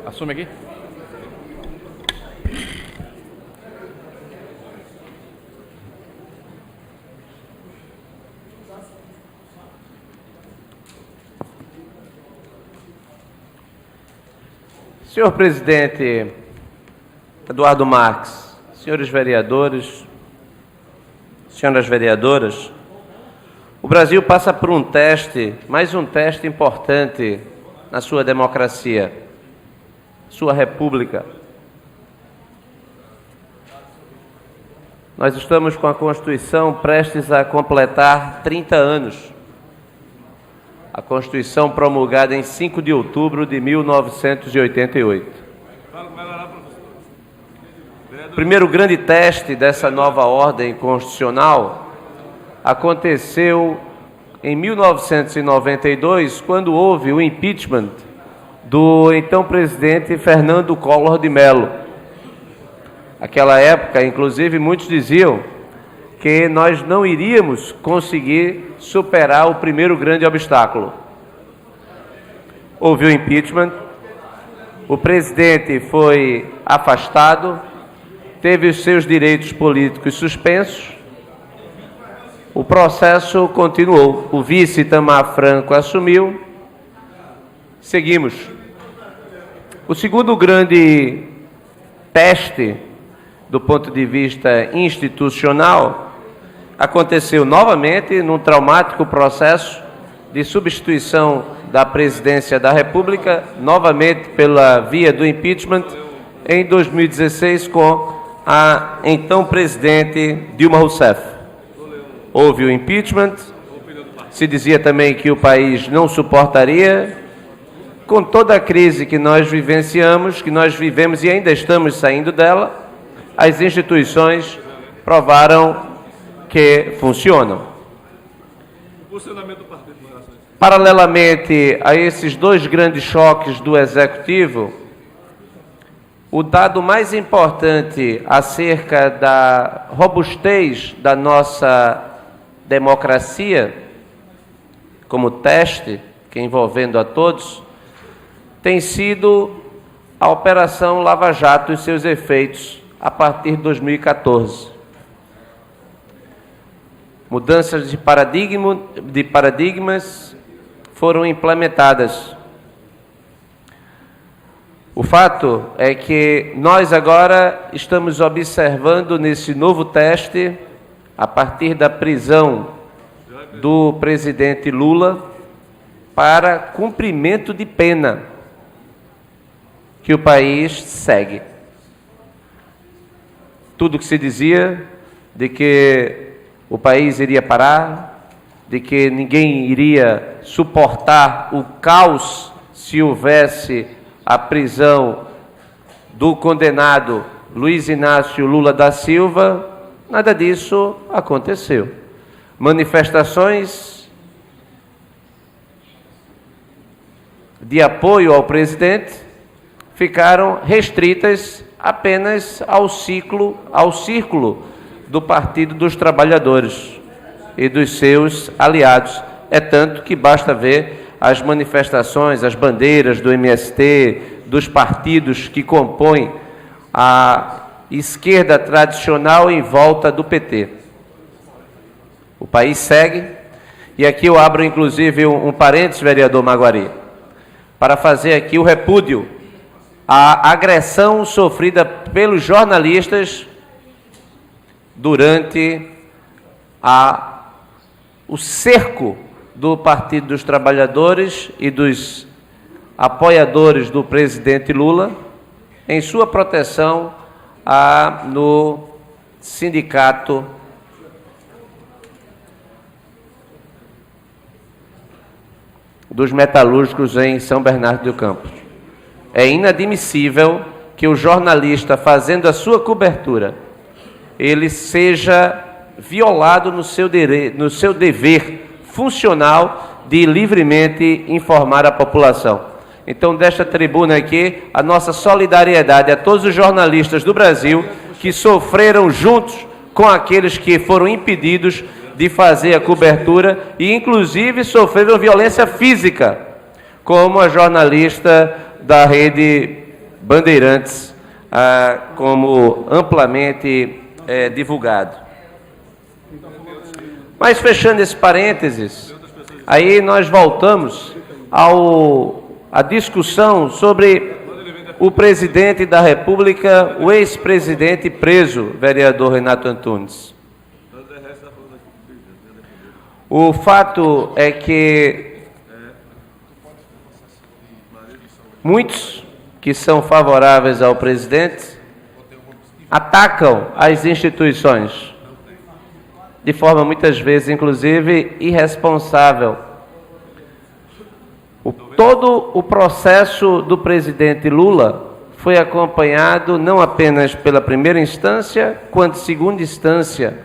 Assume aqui. Senhor presidente Eduardo Marques, senhores vereadores, senhoras vereadoras, o Brasil passa por um teste, mais um teste importante na sua democracia, sua república. Nós estamos com a Constituição prestes a completar 30 anos. A Constituição promulgada em 5 de outubro de 1988. O primeiro grande teste dessa nova ordem constitucional aconteceu em 1992, quando houve o impeachment do então presidente Fernando Collor de Mello. Naquela época, inclusive, muitos diziam que nós não iríamos conseguir superar o primeiro grande obstáculo. Houve o impeachment, o presidente foi afastado, teve os seus direitos políticos suspensos, o processo continuou, o vice Itamar Franco assumiu, seguimos. O segundo grande teste, do ponto de vista institucional, aconteceu novamente num traumático processo de substituição da presidência da República, novamente pela via do impeachment, em 2016, com a então presidente Dilma Rousseff. Houve o impeachment, se dizia também que o país não suportaria, com toda a crise que nós vivenciamos, que nós vivemos e ainda estamos saindo dela, as instituições provaram que funcionam. Paralelamente a esses dois grandes choques do Executivo, o dado mais importante acerca da robustez da nossa democracia, como teste, que envolvendo a todos, tem sido a Operação Lava Jato e seus efeitos a partir de 2014. Mudanças de paradigmas foram implementadas. O fato é que nós agora estamos observando nesse novo teste, a partir da prisão do presidente Lula, para cumprimento de pena, que o país segue. Tudo que se dizia de que o país iria parar, de que ninguém iria suportar o caos se houvesse a prisão do condenado Luiz Inácio Lula da Silva, nada disso aconteceu. Manifestações de apoio ao presidente ficaram restritas apenas ao círculo do Partido dos Trabalhadores e dos seus aliados. É tanto que basta ver as manifestações, as bandeiras do MST, dos partidos que compõem a esquerda tradicional em volta do PT. O país segue, e aqui eu abro inclusive um parênteses, vereador Maguari. para fazer aqui o repúdio à agressão sofrida pelos jornalistas durante o cerco do Partido dos Trabalhadores e dos apoiadores do presidente Lula em sua proteção no sindicato dos metalúrgicos em São Bernardo do Campo. É inadmissível que o jornalista, fazendo a sua cobertura, ele seja violado no seu dever funcional de livremente informar a população. Então, desta tribuna aqui, a nossa solidariedade a todos os jornalistas do Brasil que sofreram juntos com aqueles que foram impedidos de fazer a cobertura e, inclusive, sofreram violência física, como a jornalista da Rede Bandeirantes, como amplamente divulgado. Mas, fechando esse parênteses, aí nós voltamos à discussão sobre o presidente da República, o ex-presidente preso, vereador Renato Antunes. O fato é que muitos que são favoráveis ao presidente atacam as instituições de forma muitas vezes, inclusive, irresponsável. Todo o processo do presidente Lula foi acompanhado não apenas pela primeira instância, quanto segunda instância.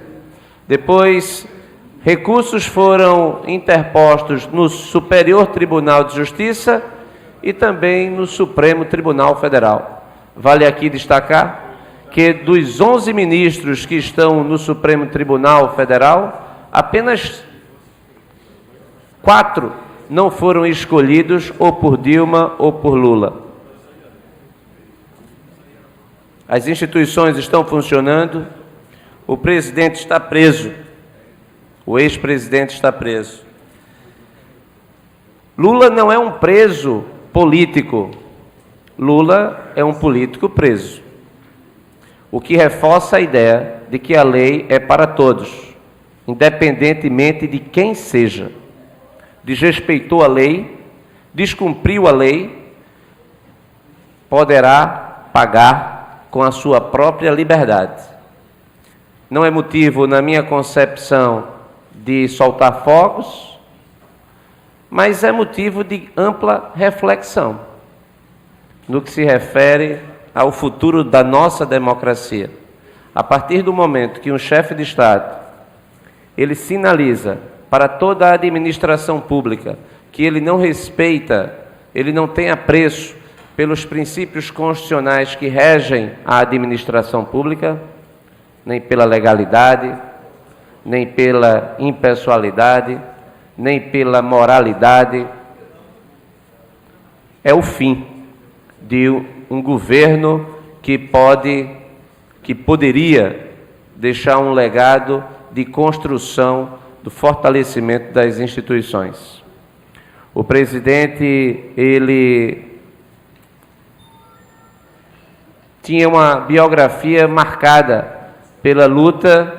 Depois, recursos foram interpostos no Superior Tribunal de Justiça e também no Supremo Tribunal Federal. Vale aqui destacar que dos 11 ministros que estão no Supremo Tribunal Federal, apenas 4 não foram escolhidos ou por Dilma ou por Lula. As instituições estão funcionando, o presidente está preso, o ex-presidente está preso. Lula não é um preso político, Lula é um político preso. O que reforça a ideia de que a lei é para todos, independentemente de quem seja. Desrespeitou a lei, descumpriu a lei, poderá pagar com a sua própria liberdade. Não é motivo, na minha concepção, de soltar fogos, mas é motivo de ampla reflexão no que se refere ao futuro da nossa democracia. A partir do momento que um chefe de Estado, ele sinaliza para toda a administração pública que ele não respeita, ele não tem apreço pelos princípios constitucionais que regem a administração pública, nem pela legalidade, nem pela impessoalidade, nem pela moralidade, é o fim de um governo que poderia deixar um legado de construção do fortalecimento das instituições. O presidente, ele tinha uma biografia marcada pela luta,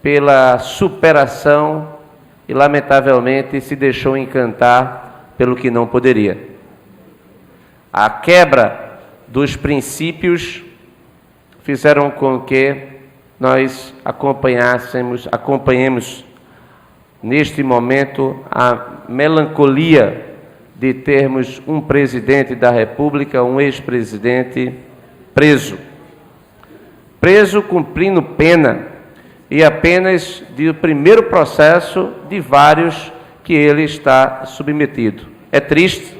pela superação e, lamentavelmente, se deixou encantar pelo que não poderia. A quebra dos princípios fizeram com que nós acompanhemos neste momento a melancolia de termos um presidente da República, um ex-presidente preso cumprindo pena, e apenas do primeiro processo de vários que ele está submetido. É triste,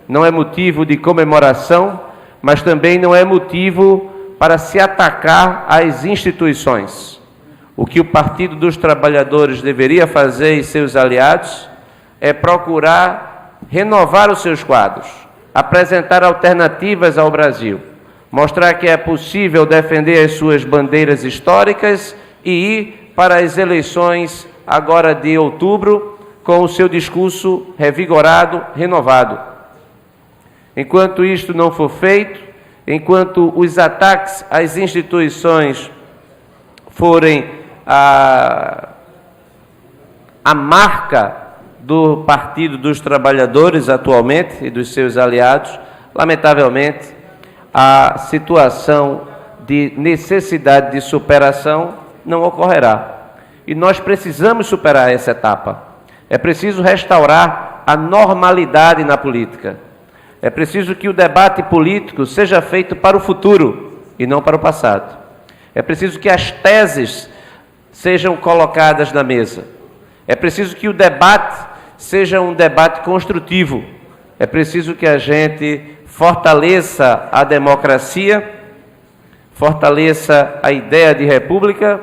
não é motivo de comemoração, mas também não é motivo para se atacar as instituições. O que o Partido dos Trabalhadores deveria fazer e seus aliados é procurar renovar os seus quadros, apresentar alternativas ao Brasil, mostrar que é possível defender as suas bandeiras históricas e ir para as eleições agora de outubro com o seu discurso revigorado, renovado. Enquanto isto não for feito, enquanto os ataques às instituições forem a marca do Partido dos Trabalhadores atualmente e dos seus aliados, lamentavelmente, a situação de necessidade de superação não ocorrerá. E nós precisamos superar essa etapa. É preciso restaurar a normalidade na política. É preciso que o debate político seja feito para o futuro e não para o passado. É preciso que as teses sejam colocadas na mesa. É preciso que o debate seja um debate construtivo. É preciso que a gente fortaleça a democracia, fortaleça a ideia de república,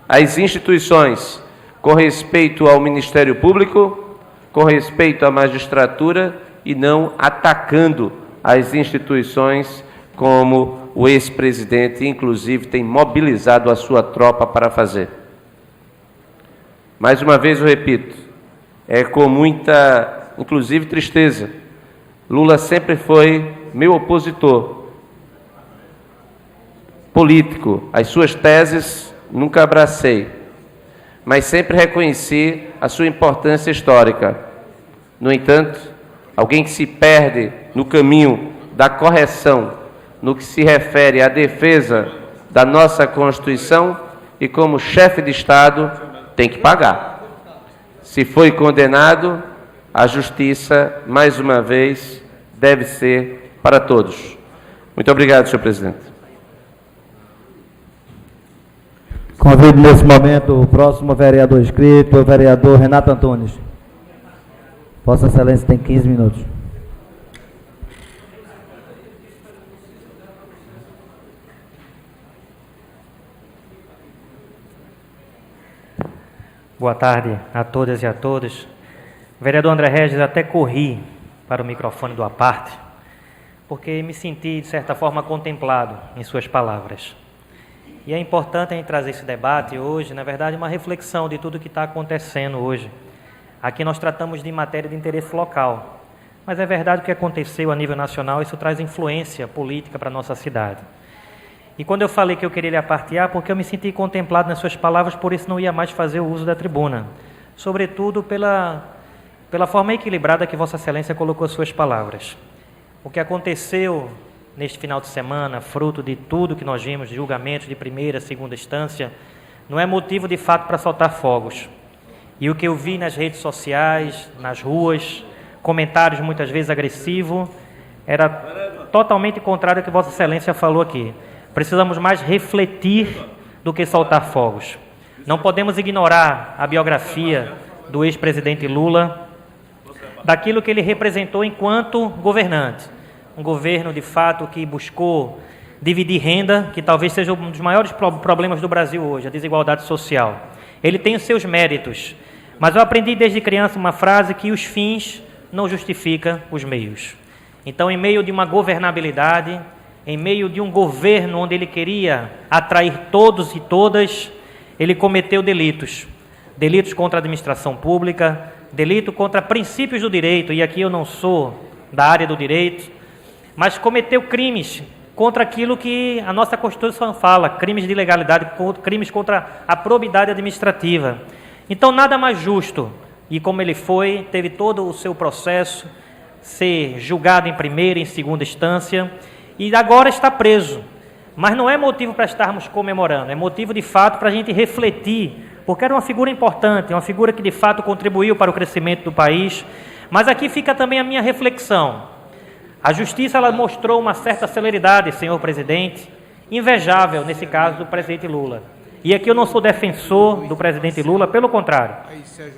as instituições com respeito ao Ministério Público, com respeito à magistratura e não atacando as instituições como o ex-presidente, inclusive, tem mobilizado a sua tropa para fazer. Mais uma vez eu repito, é com muita, inclusive, tristeza. Lula sempre foi meu opositor político. As suas teses nunca abracei, mas sempre reconheci a sua importância histórica. No entanto, alguém que se perde no caminho da correção, no que se refere à defesa da nossa Constituição e como chefe de Estado, tem que pagar. Se foi condenado, a justiça, mais uma vez, deve ser para todos. Muito obrigado, senhor presidente. Convido nesse momento o próximo vereador inscrito, o vereador Renato Antunes. Vossa Excelência tem 15 minutos. Boa tarde a todas e a todos. Vereador André Regis, até corri para o microfone do aparte, porque me senti, de certa forma, contemplado em suas palavras. E é importante a gente trazer esse debate hoje, na verdade, uma reflexão de tudo que está acontecendo hoje. Aqui nós tratamos de matéria de interesse local, mas é verdade que o que aconteceu a nível nacional, isso traz influência política para a nossa cidade. E quando eu falei que eu queria lhe apartear, porque eu me senti contemplado nas suas palavras, por isso não ia mais fazer o uso da tribuna. Sobretudo pela forma equilibrada que Vossa Excelência colocou as suas palavras. O que aconteceu neste final de semana, fruto de tudo que nós vimos, de julgamentos de primeira, segunda instância, não é motivo de fato para soltar fogos. E o que eu vi nas redes sociais, nas ruas, comentários muitas vezes agressivos, era totalmente contrário ao que Vossa Excelência falou aqui. Precisamos mais refletir do que soltar fogos. Não podemos ignorar a biografia do ex-presidente Lula, daquilo que ele representou enquanto governante. Um governo, de fato, que buscou dividir renda, que talvez seja um dos maiores problemas do Brasil hoje, a desigualdade social. Ele tem os seus méritos, mas eu aprendi desde criança uma frase que os fins não justificam os meios. Então, em meio de uma governabilidade, em meio de um governo onde ele queria atrair todos e todas, ele cometeu delitos. Delitos contra a administração pública, delito contra princípios do direito, e aqui eu não sou da área do direito, mas cometeu crimes contra aquilo que a nossa Constituição fala, crimes de ilegalidade, crimes contra a probidade administrativa. Então, nada mais justo, e como ele foi, teve todo o seu processo, ser julgado em primeira e em segunda instância, e agora está preso. Mas não é motivo para estarmos comemorando, é motivo de fato para a gente refletir, porque era uma figura importante, uma figura que de fato contribuiu para o crescimento do país. Mas aqui fica também a minha reflexão. A Justiça ela mostrou uma certa celeridade, senhor presidente, invejável nesse caso do presidente Lula. E aqui eu não sou defensor do presidente Lula, pelo contrário.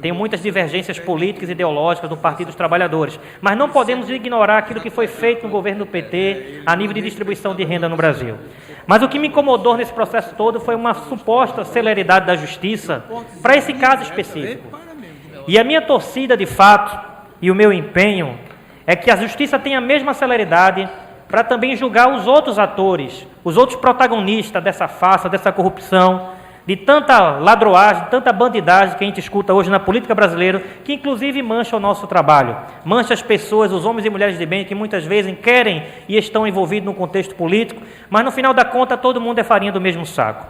Tenho muitas divergências políticas e ideológicas do Partido dos Trabalhadores, mas não podemos ignorar aquilo que foi feito no governo do PT a nível de distribuição de renda no Brasil. Mas o que me incomodou nesse processo todo foi uma suposta celeridade da Justiça para esse caso específico. E a minha torcida, de fato, e o meu empenho, é que a Justiça tenha a mesma celeridade para também julgar os outros atores, os outros protagonistas dessa farsa, dessa corrupção, de tanta ladroagem, tanta bandidagem que a gente escuta hoje na política brasileira, que inclusive mancha o nosso trabalho, mancha as pessoas, os homens e mulheres de bem, que muitas vezes querem e estão envolvidos no contexto político, mas no final da conta todo mundo é farinha do mesmo saco.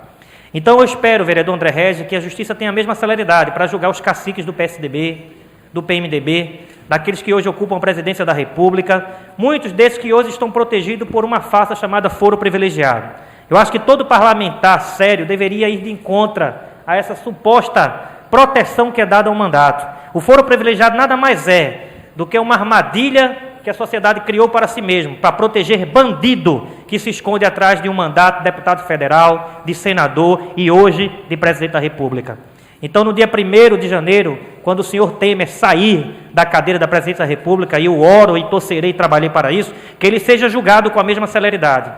Então eu espero, vereador André Regis, que a Justiça tenha a mesma celeridade para julgar os caciques do PSDB, do PMDB, daqueles que hoje ocupam a presidência da República, muitos desses que hoje estão protegidos por uma farsa chamada foro privilegiado. Eu acho que todo parlamentar sério deveria ir de encontro a essa suposta proteção que é dada ao mandato. O foro privilegiado nada mais é do que uma armadilha que a sociedade criou para si mesmo, para proteger bandido que se esconde atrás de um mandato de deputado federal, de senador e hoje de presidente da República. Então, no dia 1º de janeiro, quando o senhor Temer sair da cadeira da presidência da República, e eu oro e torcerei e trabalhei para isso, que ele seja julgado com a mesma celeridade.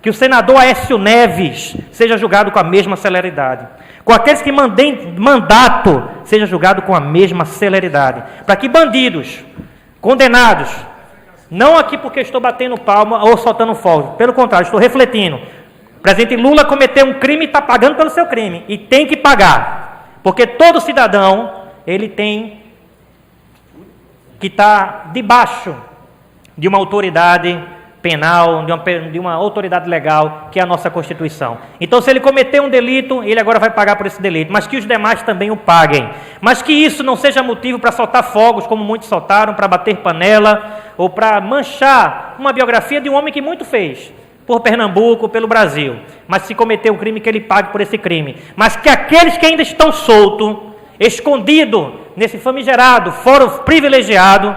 Que o senador Aécio Neves seja julgado com a mesma celeridade. Com aqueles que mandem mandato, seja julgado com a mesma celeridade. Para que bandidos, condenados, não aqui porque estou batendo palma ou soltando fogo, pelo contrário, estou refletindo. O presidente Lula cometeu um crime e está pagando pelo seu crime. E tem que pagar. Porque todo cidadão, ele tem que estar debaixo de uma autoridade penal, de uma autoridade legal, que é a nossa Constituição. Então, se ele cometer um delito, ele agora vai pagar por esse delito, mas que os demais também o paguem. Mas que isso não seja motivo para soltar fogos, como muitos soltaram, para bater panela, ou para manchar uma biografia de um homem que muito fez, por Pernambuco, pelo Brasil. Mas se cometer um crime, que ele pague por esse crime. Mas que aqueles que ainda estão soltos, escondidos nesse famigerado fórum privilegiado,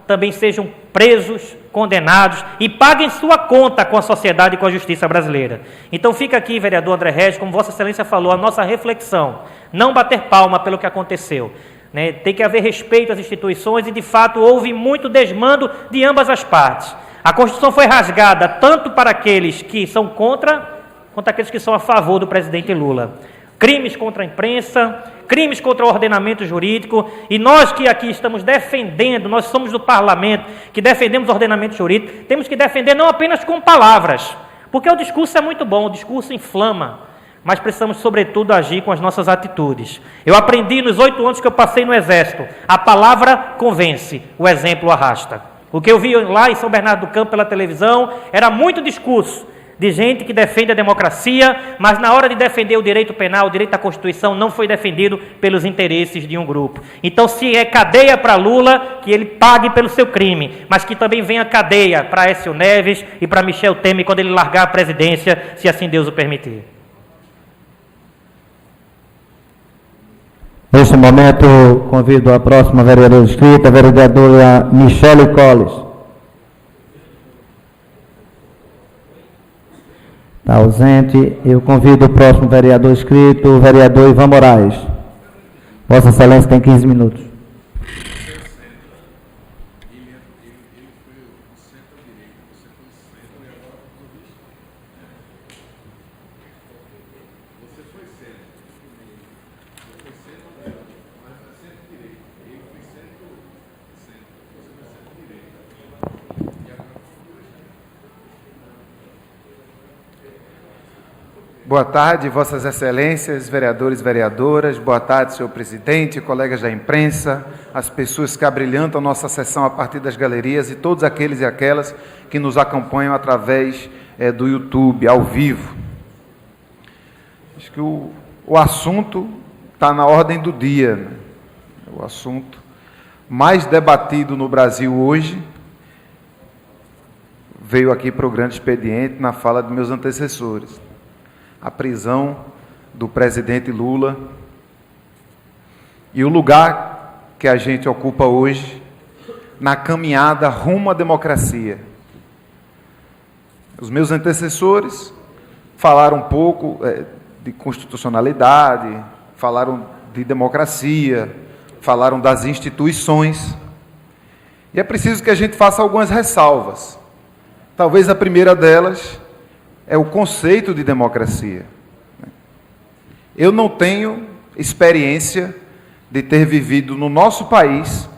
também sejam presos, condenados e paguem sua conta com a sociedade e com a justiça brasileira. Então fica aqui, vereador André Regis, como Vossa Excelência falou, a nossa reflexão. Não bater palma pelo que aconteceu. Né? Tem que haver respeito às instituições e, de fato, houve muito desmando de ambas as partes. A Constituição foi rasgada tanto para aqueles que são contra, quanto aqueles que são a favor do presidente Lula. Crimes contra a imprensa, crimes contra o ordenamento jurídico, e nós que aqui estamos defendendo, nós somos do parlamento, que defendemos o ordenamento jurídico, temos que defender não apenas com palavras, porque o discurso é muito bom, o discurso inflama, mas precisamos, sobretudo, agir com as nossas atitudes. Eu aprendi nos 8 anos que eu passei no Exército, a palavra convence, o exemplo arrasta. O que eu vi lá em São Bernardo do Campo pela televisão era muito discurso de gente que defende a democracia, mas na hora de defender o direito penal, o direito à Constituição, não foi defendido pelos interesses de um grupo. Então, se é cadeia para Lula, que ele pague pelo seu crime, mas que também venha cadeia para Aécio Neves e para Michel Temer quando ele largar a presidência, se assim Deus o permitir. Neste momento, convido a próxima vereadora inscrita, a vereadora Michele Colles. Está ausente. Eu convido o próximo vereador inscrito, o vereador Ivan Moraes. Vossa Excelência tem 15 minutos. Boa tarde, Vossas Excelências, vereadores e vereadoras. Boa tarde, senhor presidente, colegas da imprensa, as pessoas que abrilhantam nossa sessão a partir das galerias e todos aqueles e aquelas que nos acompanham através do YouTube, ao vivo. Acho que o assunto está na ordem do dia, né? O assunto mais debatido no Brasil hoje veio aqui para o grande expediente na fala de meus antecessores. A prisão do presidente Lula e o lugar que a gente ocupa hoje na caminhada rumo à democracia. Os meus antecessores falaram um pouco de constitucionalidade, falaram de democracia, falaram das instituições, e é preciso que a gente faça algumas ressalvas. Talvez a primeira delas é o conceito de democracia. Eu não tenho experiência de ter vivido no nosso país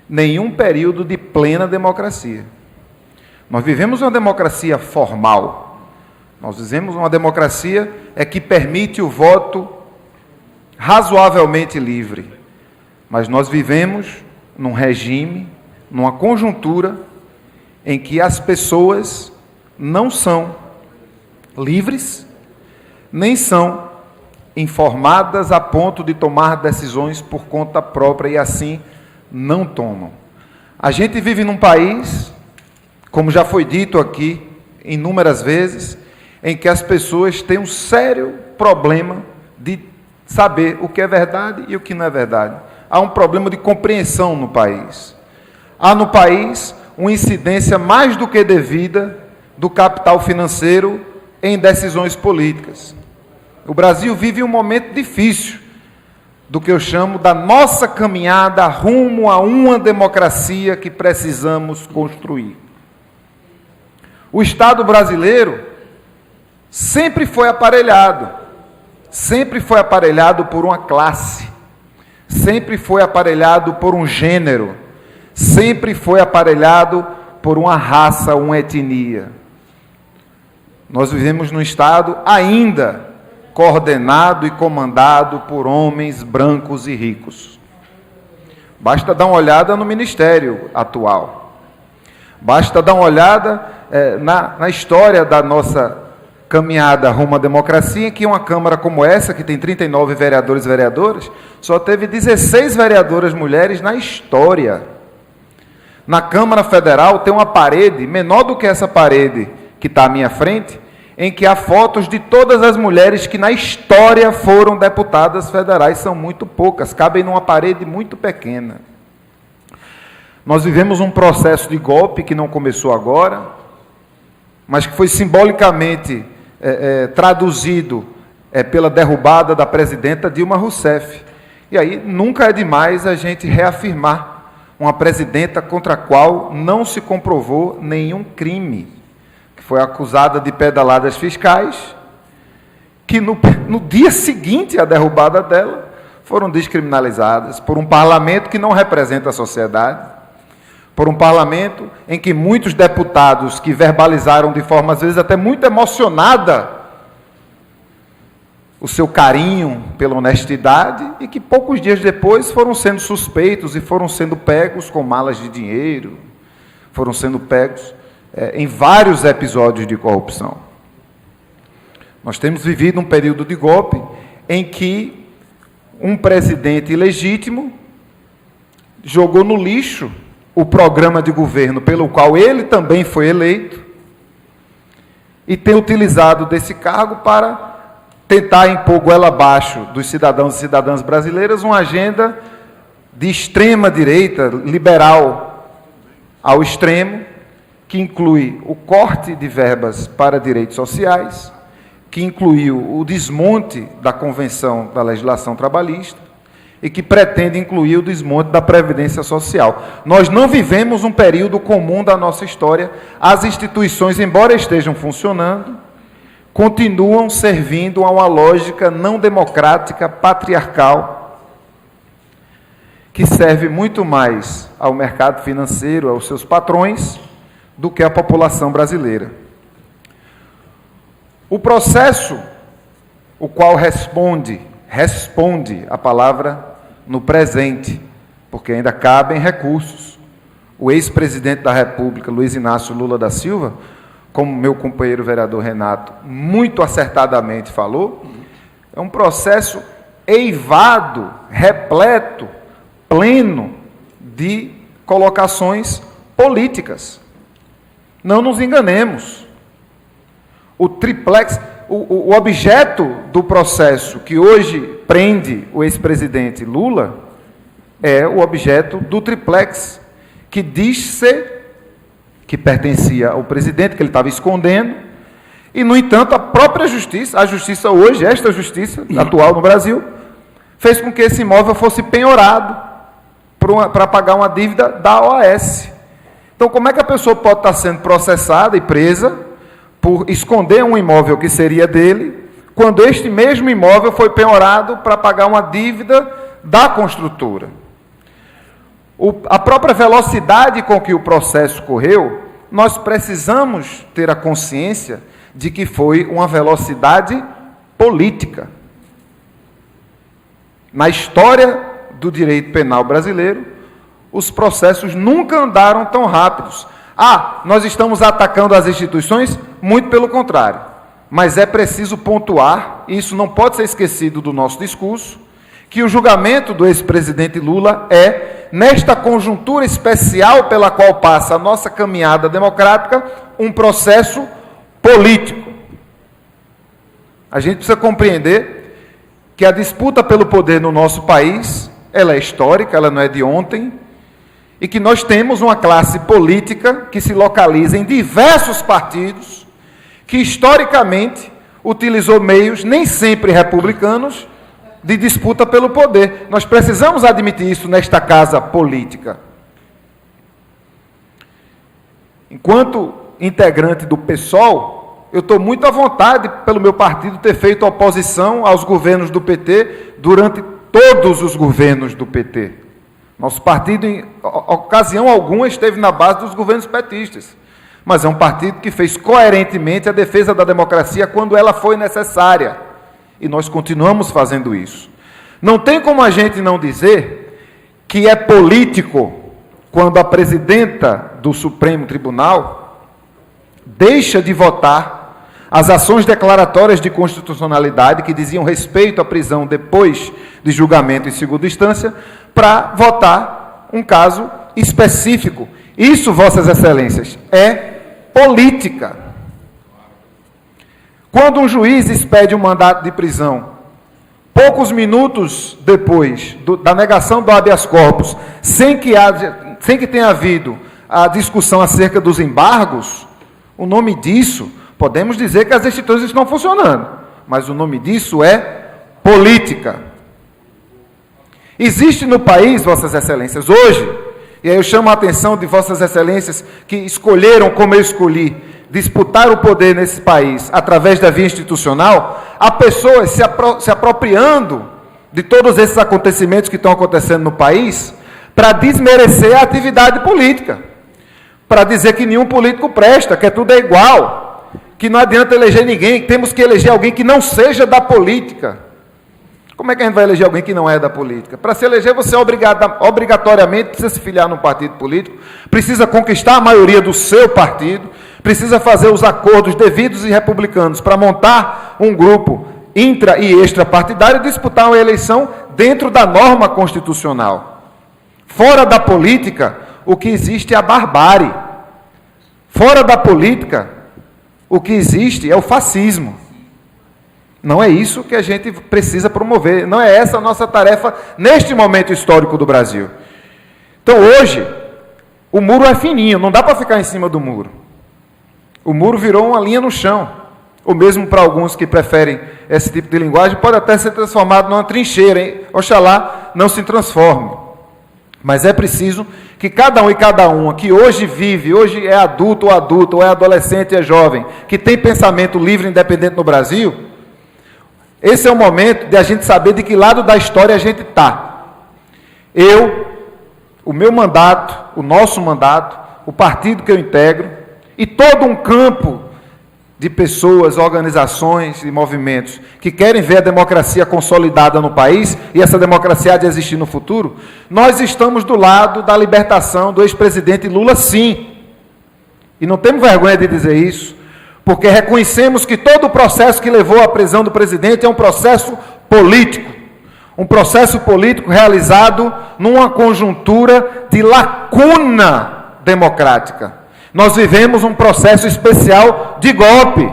nenhum período de plena democracia. Nós vivemos uma democracia formal. Nós vivemos uma democracia que permite o voto razoavelmente livre. Mas nós vivemos num regime, numa conjuntura em que as pessoas não são livres, nem são informadas a ponto de tomar decisões por conta própria e assim não tomam. A gente vive num país, como já foi dito aqui inúmeras vezes, em que as pessoas têm um sério problema de saber o que é verdade e o que não é verdade. Há um problema de compreensão no país. Há no país uma incidência mais do que devida do capital financeiro em decisões políticas. O Brasil vive um momento difícil do que eu chamo da nossa caminhada rumo a uma democracia que precisamos construir. O Estado brasileiro sempre foi aparelhado por uma classe, sempre foi aparelhado por um gênero, sempre foi aparelhado por uma raça, uma etnia. Nós vivemos num Estado ainda coordenado e comandado por homens brancos e ricos. Basta dar uma olhada no ministério atual. Basta dar uma olhada na história da nossa caminhada rumo à democracia, em que uma Câmara como essa, que tem 39 vereadores e vereadoras, só teve 16 vereadoras mulheres na história. Na Câmara Federal tem uma parede, menor do que essa parede que está à minha frente, em que há fotos de todas as mulheres que na história foram deputadas federais. São muito poucas, cabem numa parede muito pequena. Nós vivemos um processo de golpe que não começou agora, mas que foi simbolicamente traduzido pela derrubada da presidenta Dilma Rousseff. E aí nunca é demais a gente reafirmar uma presidenta contra a qual não se comprovou nenhum crime, que foi acusada de pedaladas fiscais, que no dia seguinte à derrubada dela foram descriminalizadas por um parlamento que não representa a sociedade, por um parlamento em que muitos deputados que verbalizaram de forma, às vezes, até muito emocionada, o seu carinho pela honestidade, e que poucos dias depois foram sendo suspeitos e foram sendo pegos com malas de dinheiro, foram sendo pegos em vários episódios de corrupção. Nós temos vivido um período de golpe em que um presidente ilegítimo jogou no lixo o programa de governo pelo qual ele também foi eleito e tem utilizado desse cargo para tentar impor goela abaixo dos cidadãos e cidadãs brasileiras uma agenda de extrema direita, liberal ao extremo, que inclui o corte de verbas para direitos sociais, que incluiu o desmonte da Convenção da Legislação Trabalhista, e que pretende incluir o desmonte da Previdência Social. Nós não vivemos um período comum da nossa história. As instituições, embora estejam funcionando, continuam servindo a uma lógica não democrática, patriarcal, que serve muito mais ao mercado financeiro, aos seus patrões, do que à população brasileira. O processo, o qual responde a palavra no presente, porque ainda cabem recursos. O ex-presidente da República, Luiz Inácio Lula da Silva, como meu companheiro vereador Renato muito acertadamente falou, é um processo eivado, repleto, pleno de colocações políticas. Não nos enganemos. O triplex, o objeto do processo que hoje prende o ex-presidente Lula é o objeto do triplex, que diz-se que pertencia ao presidente, que ele estava escondendo, e, no entanto, a própria justiça, a justiça hoje, esta justiça atual no Brasil, fez com que esse imóvel fosse penhorado para pagar uma dívida da OAS. Então, como é que a pessoa pode estar sendo processada e presa por esconder um imóvel que seria dele, quando este mesmo imóvel foi penhorado para pagar uma dívida da construtora? A própria velocidade com que o processo correu, nós precisamos ter a consciência de que foi uma velocidade política. Na história do direito penal brasileiro, os processos nunca andaram tão rápidos. Nós estamos atacando as instituições? Muito pelo contrário. Mas é preciso pontuar, e isso não pode ser esquecido do nosso discurso, que o julgamento do ex-presidente Lula é, nesta conjuntura especial pela qual passa a nossa caminhada democrática, um processo político. A gente precisa compreender que a disputa pelo poder no nosso país, ela é histórica, ela não é de ontem, e que nós temos uma classe política que se localiza em diversos partidos, que historicamente utilizou meios, nem sempre republicanos, de disputa pelo poder. Nós precisamos admitir isso nesta casa política. Enquanto integrante do PSOL, eu estou muito à vontade pelo meu partido ter feito oposição aos governos do PT durante todos os governos do PT. Nosso partido, em ocasião alguma, esteve na base dos governos petistas. Mas é um partido que fez coerentemente a defesa da democracia quando ela foi necessária. E nós continuamos fazendo isso. Não tem como a gente não dizer que é político quando a presidenta do Supremo Tribunal deixa de votar as ações declaratórias de constitucionalidade que diziam respeito à prisão depois de julgamento em segunda instância para votar um caso específico. Isso, Vossas Excelências, é política. Quando um juiz expede um mandato de prisão, poucos minutos depois da negação do habeas corpus, sem que tenha havido a discussão acerca dos embargos, o nome disso, podemos dizer que as instituições estão funcionando, mas o nome disso é política. Existe no país, Vossas Excelências, hoje, e aí eu chamo a atenção de Vossas Excelências que escolheram, como eu escolhi, disputar o poder nesse país através da via institucional, há pessoas se apropriando de todos esses acontecimentos que estão acontecendo no país para desmerecer a atividade política, para dizer que nenhum político presta, que tudo é igual, que não adianta eleger ninguém, que temos que eleger alguém que não seja da política. Como é que a gente vai eleger alguém que não é da política? Para se eleger, você obrigatoriamente precisa se filiar num partido político, precisa conquistar a maioria do seu partido, precisa fazer os acordos devidos e republicanos para montar um grupo intra- e extrapartidário e disputar uma eleição dentro da norma constitucional. Fora da política, o que existe é a barbárie. Fora da política, o que existe é o fascismo. Não é isso que a gente precisa promover, não é essa a nossa tarefa neste momento histórico do Brasil. Então, hoje, o muro é fininho, não dá para ficar em cima do muro. O muro virou uma linha no chão, ou mesmo para alguns que preferem esse tipo de linguagem, pode até ser transformado numa trincheira, hein? Oxalá não se transforme. Mas é preciso que cada um e cada uma que hoje vive, hoje é adulto, ou é adolescente, é jovem, que tem pensamento livre e independente no Brasil, esse é o momento de a gente saber de que lado da história a gente está. O meu mandato, o nosso mandato, o partido que eu integro, e todo um campo de pessoas, organizações e movimentos que querem ver a democracia consolidada no país, e essa democracia há de existir no futuro, nós estamos do lado da libertação do ex-presidente Lula, sim. E não temos vergonha de dizer isso, porque reconhecemos que todo o processo que levou à prisão do presidente é um processo político. Um processo político realizado numa conjuntura de lacuna democrática. Nós vivemos um processo especial de golpe,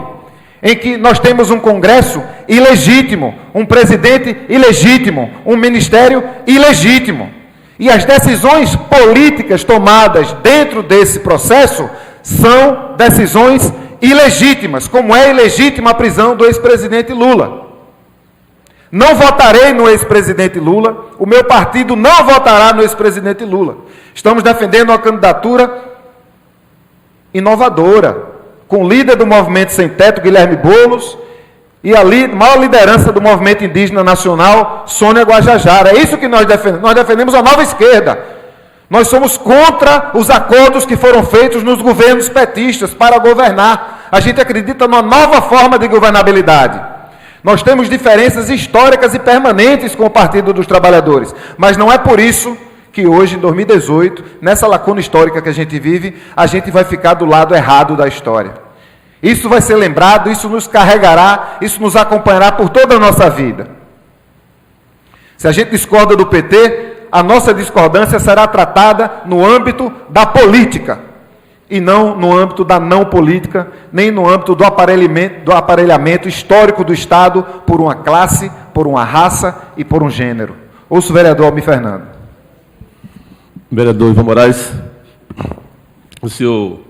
em que nós temos um Congresso ilegítimo, um presidente ilegítimo, um ministério ilegítimo. E as decisões políticas tomadas dentro desse processo são decisões ilegítimas, como é ilegítima a prisão do ex-presidente Lula. Não votarei no ex-presidente Lula, o meu partido não votará no ex-presidente Lula. Estamos defendendo uma candidatura inovadora, com o líder do Movimento Sem Teto, Guilherme Boulos, e a maior liderança do Movimento Indígena Nacional, Sônia Guajajara. É isso que nós defendemos. Nós defendemos a nova esquerda. Nós somos contra os acordos que foram feitos nos governos petistas para governar. A gente acredita numa nova forma de governabilidade. Nós temos diferenças históricas e permanentes com o Partido dos Trabalhadores, mas não é por isso que hoje, em 2018, nessa lacuna histórica que a gente vive, a gente vai ficar do lado errado da história. Isso vai ser lembrado, isso nos carregará, isso nos acompanhará por toda a nossa vida. Se a gente discorda do PT, a nossa discordância será tratada no âmbito da política, e não no âmbito da não política, nem no âmbito do aparelhamento histórico do Estado por uma classe, por uma raça e por um gênero. Ouço o vereador Almir Fernando. Vereador Ivan Moraes, o senhor,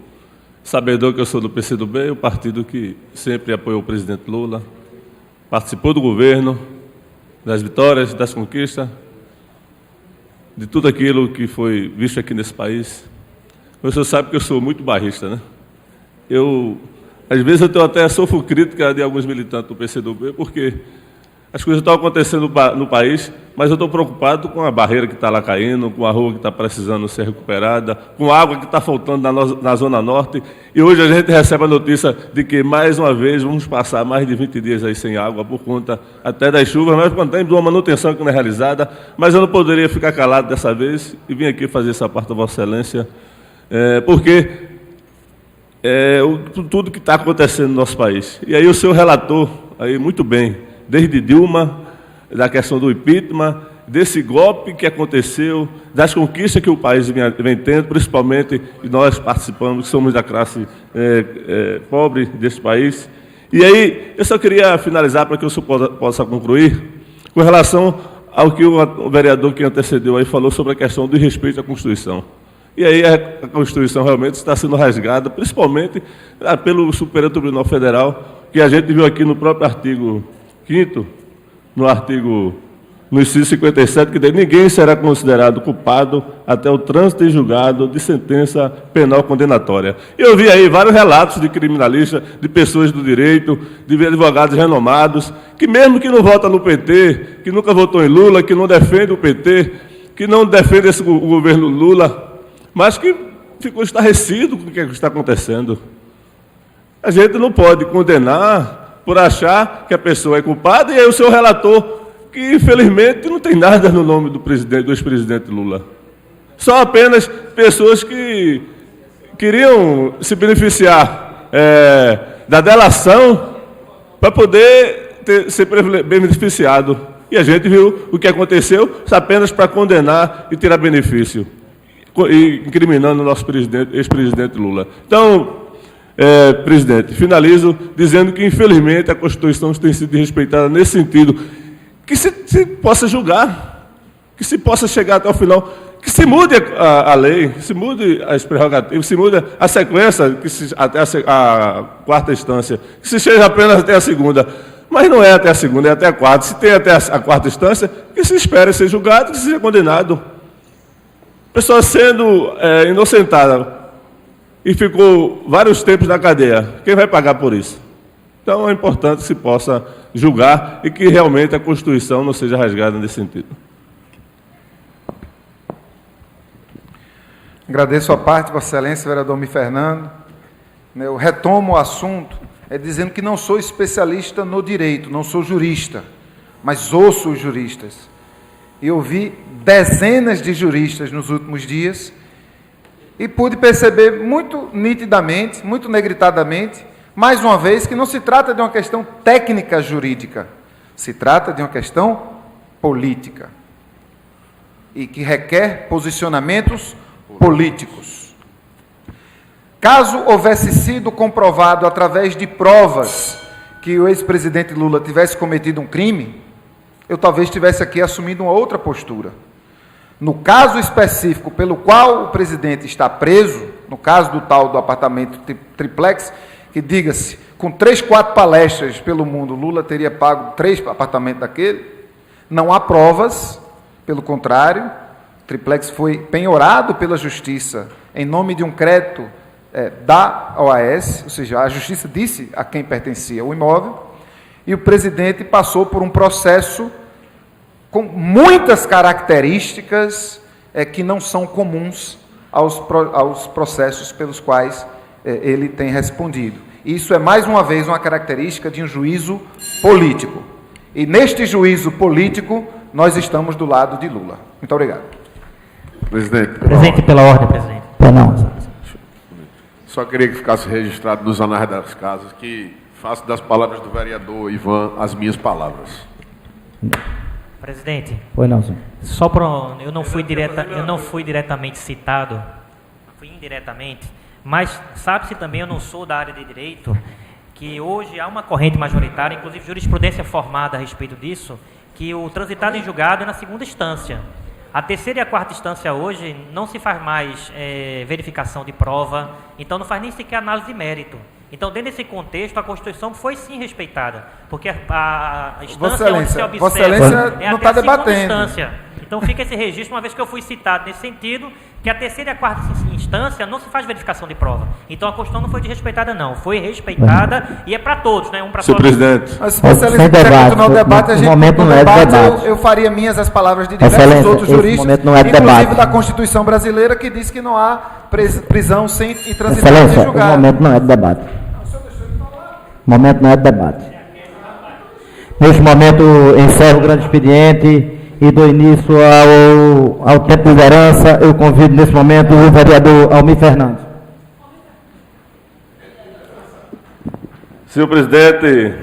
sabedor que eu sou do PCdoB, o partido que sempre apoiou o presidente Lula, participou do governo, das vitórias, das conquistas, de tudo aquilo que foi visto aqui nesse país. O senhor sabe que eu sou muito barrista, né? Às vezes até sofro crítica de alguns militantes do PCdoB, porque as coisas estão acontecendo no país, mas eu estou preocupado com a barreira que está lá caindo, com a rua que está precisando ser recuperada, com a água que está faltando na Zona Norte. E hoje a gente recebe a notícia de que, mais uma vez, vamos passar mais de 20 dias aí sem água, por conta até das chuvas. Nós contamos de uma manutenção que não é realizada, mas eu não poderia ficar calado dessa vez e vim aqui fazer essa parte da Vossa Excelência, porque tudo que está acontecendo no nosso país. E aí o senhor relatou aí muito bem, desde Dilma, da questão do impeachment, desse golpe que aconteceu, das conquistas que o país vem tendo, principalmente nós participamos, que somos da classe pobre desse país. E aí, eu só queria finalizar para que o senhor possa concluir, com relação ao que o vereador que antecedeu aí falou sobre a questão do respeito à Constituição. E aí a Constituição realmente está sendo rasgada, principalmente pelo Superior Tribunal Federal, que a gente viu aqui no próprio artigo 5º, no inciso 57, que ninguém será considerado culpado até o trânsito em julgado de sentença penal condenatória. Eu vi aí vários relatos de criminalistas, de pessoas do direito, de advogados renomados, que mesmo que não votam no PT, que nunca votou em Lula, que não defende o PT, que não defende o governo Lula, mas que ficou estarrecido com o que está acontecendo. A gente não pode condenar por achar que a pessoa é culpada, e aí o senhor relator que, infelizmente, não tem nada no nome do ex-presidente Lula. São apenas pessoas que queriam se beneficiar da delação para poder ser beneficiado. E a gente viu o que aconteceu apenas para condenar e tirar benefício, e incriminando o nosso ex-presidente Lula. Então, presidente, finalizo dizendo que, infelizmente, a Constituição tem sido desrespeitada nesse sentido, que se possa julgar, que se possa chegar até o final, que se mude a lei, que se mude as prerrogativas, que se mude a sequência, até a quarta instância, que se chegue apenas até a segunda. Mas não é até a segunda, é até a quarta. Se tem até a quarta instância, que se espere ser julgado, que seja condenado. Pessoa sendo inocentada e ficou vários tempos na cadeia, quem vai pagar por isso? Então é importante que se possa julgar e que realmente a Constituição não seja rasgada nesse sentido. Agradeço a parte, Vossa Excelência, vereador Almir Fernando. Eu retomo o assunto, dizendo que não sou especialista no direito, não sou jurista, mas ouço os juristas. E ouvi dezenas de juristas nos últimos dias e pude perceber muito nitidamente, muito negritadamente, mais uma vez, que não se trata de uma questão técnica jurídica, se trata de uma questão política e que requer posicionamentos políticos. Caso houvesse sido comprovado através de provas que o ex-presidente Lula tivesse cometido um crime, eu talvez estivesse aqui assumindo uma outra postura. No caso específico pelo qual o presidente está preso, no caso do tal do apartamento triplex, que, diga-se, com 3, 4 palestras pelo mundo, Lula teria pago 3 apartamentos daquele, não há provas, pelo contrário, o triplex foi penhorado pela Justiça em nome de um crédito da OAS, ou seja, a Justiça disse a quem pertencia o imóvel, e o presidente passou por um processo com muitas características que não são comuns aos processos pelos quais ele tem respondido. Isso é, mais uma vez, uma característica de um juízo político. E neste juízo político, nós estamos do lado de Lula. Muito obrigado. Presidente. Presidente, pela ordem, presidente. Só queria que ficasse registrado nos anais das casas que faço das palavras do vereador Ivan as minhas palavras. Presidente. Pois não, senhor. Só para eu não fui diretamente citado, fui indiretamente, mas sabe-se também, eu não sou da área de direito, que hoje há uma corrente majoritária, inclusive jurisprudência formada a respeito disso, que o transitado em julgado é na segunda instância. A terceira e a quarta instância hoje não se faz mais verificação de prova, então não faz nem sequer análise de mérito. Então, dentro desse contexto, a Constituição foi sim respeitada, porque a instância onde se observa Vossa Excelência é não até está a segunda debatendo. instância. Então, fica esse registro, uma vez que eu fui citado nesse sentido, que a terceira e a quarta instância não se faz verificação de prova. Então, a Constituição não foi desrespeitada, não. Foi respeitada e é para todos, né? Um para Senhor todos. presidente. Mas se Vossa Excelência quiser continuar o debate, a gente não é debate. eu faria minhas as palavras de diversos Excelência, outros esse juristas, momento não é inclusive debate. da Constituição brasileira, que diz que não há prisão sem intransitância Excelência, em esse julgado. momento não é de debate. O momento não é de debate. Neste momento, encerro o grande expediente e dou início ao tempo de liderança. Eu convido nesse momento o vereador Almir Fernandes. Senhor presidente,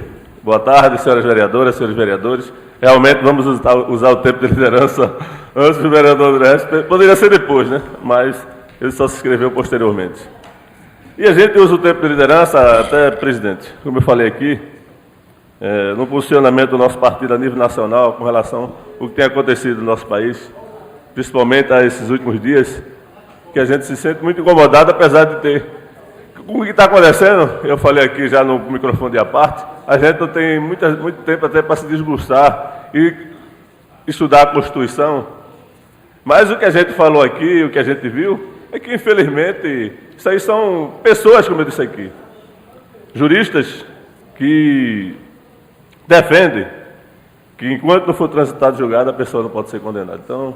boa tarde, senhoras vereadoras, senhores vereadores. Realmente vamos usar o tempo de liderança antes do vereador André. Poderia ser depois, né? Mas ele só se inscreveu posteriormente. E a gente usa o tempo de liderança, até, presidente, como eu falei aqui, no posicionamento do nosso partido a nível nacional com relação ao que tem acontecido no nosso país, principalmente a esses últimos dias, que a gente se sente muito incomodado, apesar de ter. Com o que está acontecendo, eu falei aqui já no microfone de à parte, a gente não tem muito tempo até para se desbruçar e estudar a Constituição, mas o que a gente falou aqui, o que a gente viu, é que, infelizmente, isso aí são pessoas, como eu disse aqui, juristas que defendem que, enquanto não for transitado julgado, a pessoa não pode ser condenada. Então,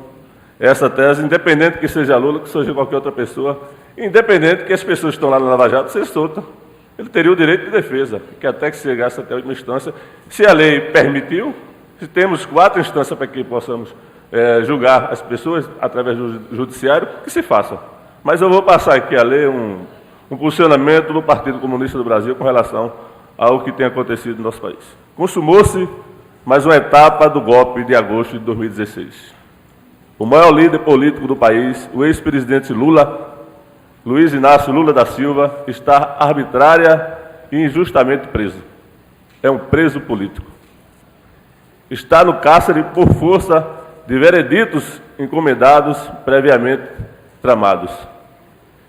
essa tese, independente que seja Lula, que seja qualquer outra pessoa, independente que as pessoas que estão lá no Lava Jato sejam soltas, ele teria o direito de defesa, que até que chegasse até a última instância, se a lei permitiu, se temos 4 instâncias para que possamos julgar as pessoas através do judiciário, que se façam. Mas eu vou passar aqui a ler um posicionamento do Partido Comunista do Brasil com relação ao que tem acontecido no nosso país. Consumou-se mais uma etapa do golpe de agosto de 2016. O maior líder político do país, o ex-presidente Lula, Luiz Inácio Lula da Silva, está arbitrária e injustamente preso. É um preso político. Está no cárcere por força de vereditos encomendados previamente tramados.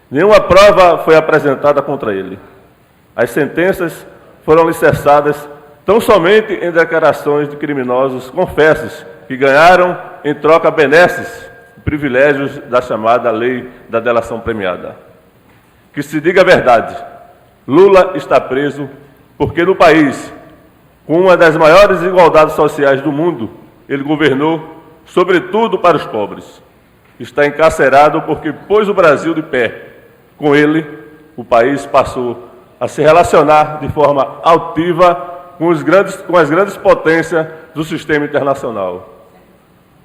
Nenhuma prova foi apresentada contra ele. As sentenças foram alicerçadas tão somente em declarações de criminosos confessos que ganharam em troca benesses e privilégios da chamada lei da delação premiada. Que se diga a verdade, Lula está preso porque no país, com uma das maiores desigualdades sociais do mundo, ele governou sobretudo para os pobres. Está encarcerado porque pôs o Brasil de pé. Com ele, o país passou a se relacionar de forma altiva com as grandes potências do sistema internacional.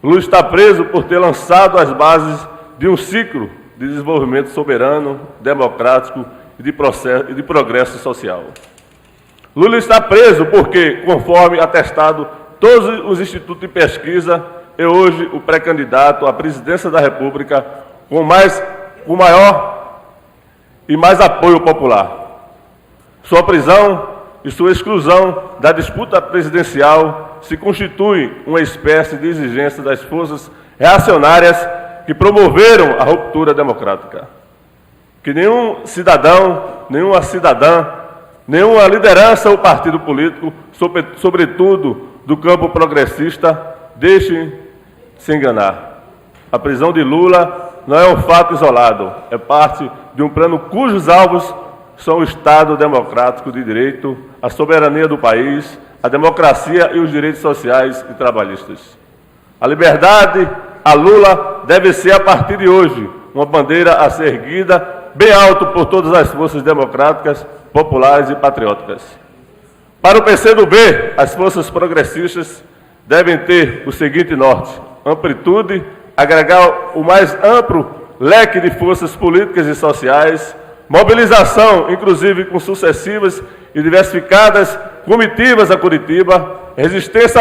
Lula está preso por ter lançado as bases de um ciclo de desenvolvimento soberano, democrático e de progresso social. Lula está preso porque, conforme atestado todos os institutos de pesquisa, é hoje o pré-candidato à presidência da República com maior e mais apoio popular. Sua prisão e sua exclusão da disputa presidencial se constitui uma espécie de exigência das forças reacionárias que promoveram a ruptura democrática. Que nenhum cidadão, nenhuma cidadã, nenhuma liderança ou partido político, sobretudo do campo progressista, deixe se enganar. A prisão de Lula não é um fato isolado, é parte de um plano cujos alvos são o Estado democrático de direito, a soberania do país, a democracia e os direitos sociais e trabalhistas. A liberdade, a Lula, deve ser, a partir de hoje, uma bandeira a ser erguida bem alto por todas as forças democráticas, populares e patrióticas. Para o PCdoB, as forças progressistas devem ter o seguinte norte: amplitude, agregar o mais amplo leque de forças políticas e sociais, mobilização, inclusive com sucessivas e diversificadas comitivas a Curitiba, resistência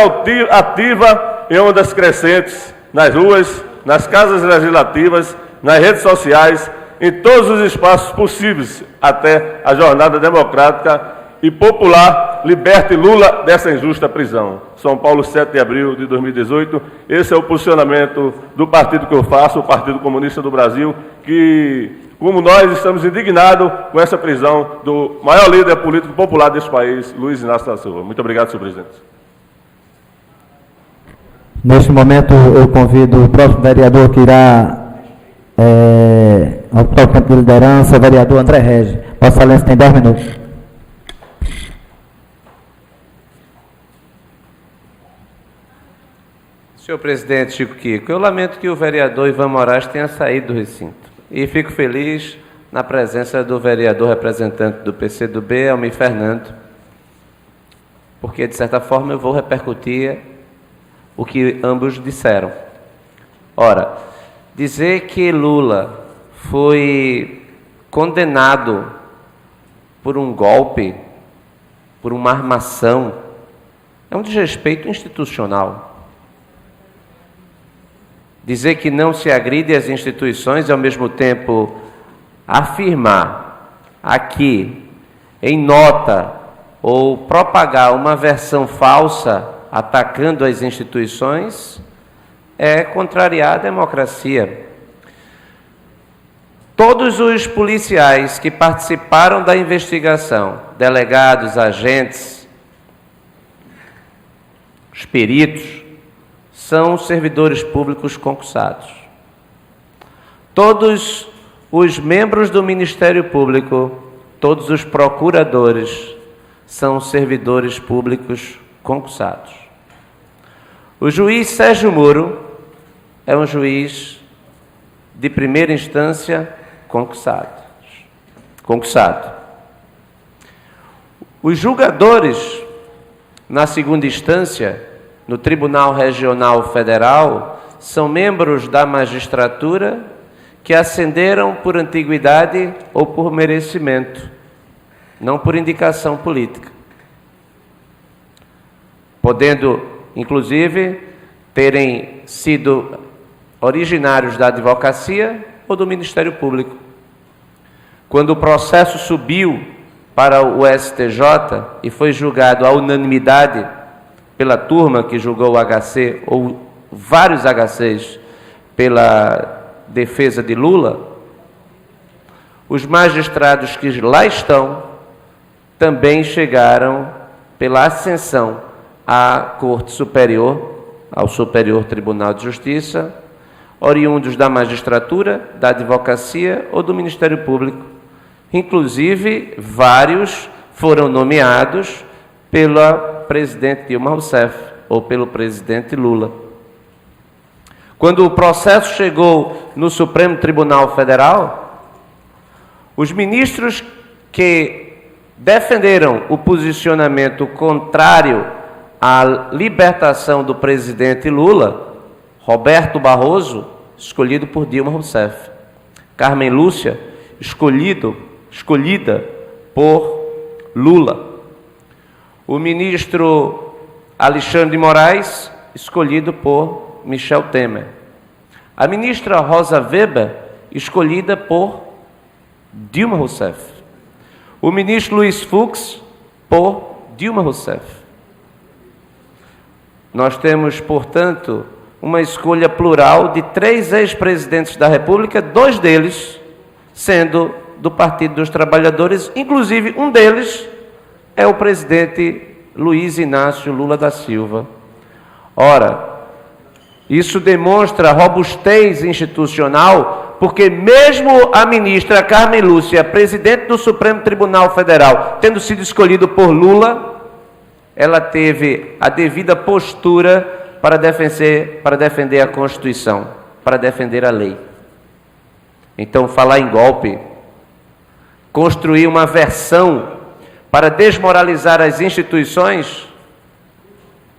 ativa em ondas crescentes, nas ruas, nas casas legislativas, nas redes sociais, em todos os espaços possíveis, até a jornada democrática e popular liberte Lula dessa injusta prisão. São Paulo, 7 de abril de 2018. Esse é o posicionamento do partido que eu faço, o Partido Comunista do Brasil, que, como nós, estamos indignados com essa prisão do maior líder político popular desse país, Luiz Inácio da Silva. Muito obrigado, senhor presidente. Neste momento, eu convido o próximo vereador que irá ocupar o campo de liderança, o vereador André Regis. Vossa Excelência tem 10 minutos. Senhor presidente Chico Kiko, eu lamento que o vereador Ivan Moraes tenha saído do recinto. E fico feliz na presença do vereador representante do PCdoB, Almir Fernando, porque, de certa forma, eu vou repercutir o que ambos disseram. Ora, dizer que Lula foi condenado por um golpe, por uma armação, é um desrespeito institucional. Dizer que não se agride às instituições e, ao mesmo tempo, afirmar aqui, em nota, ou propagar uma versão falsa atacando as instituições, é contrariar a democracia. Todos os policiais que participaram da investigação, delegados, agentes, os peritos, são servidores públicos concursados. Todos os membros do Ministério Público, todos os procuradores, são servidores públicos concursados. O juiz Sérgio Moro é um juiz de primeira instância concursado. Os julgadores, na segunda instância, no Tribunal Regional Federal, são membros da magistratura que ascenderam por antiguidade ou por merecimento, não por indicação política, podendo, inclusive, terem sido originários da advocacia ou do Ministério Público. Quando o processo subiu para o STJ e foi julgado à unanimidade pela turma que julgou o HC, ou vários HCs, pela defesa de Lula, os magistrados que lá estão também chegaram pela ascensão à Corte Superior, ao Superior Tribunal de Justiça, oriundos da magistratura, da advocacia ou do Ministério Público. Inclusive, vários foram nomeados pela presidente Dilma Rousseff ou pelo presidente Lula. Quando o processo chegou no Supremo Tribunal Federal, os ministros que defenderam o posicionamento contrário à libertação do presidente Lula, Roberto Barroso, escolhido por Dilma Rousseff, Carmen Lúcia, escolhida por Lula, o ministro Alexandre de Moraes, escolhido por Michel Temer, a ministra Rosa Weber, escolhida por Dilma Rousseff, o ministro Luiz Fux, por Dilma Rousseff. Nós temos, portanto, uma escolha plural de 3 ex-presidentes da República, 2 deles sendo do Partido dos Trabalhadores, inclusive um deles é o presidente Luiz Inácio Lula da Silva. Ora, isso demonstra robustez institucional, porque mesmo a ministra Carmen Lúcia, presidente do Supremo Tribunal Federal, tendo sido escolhido por Lula, ela teve a devida postura para defender a Constituição, para defender a lei. Então, falar em golpe, construir uma versão para desmoralizar as instituições,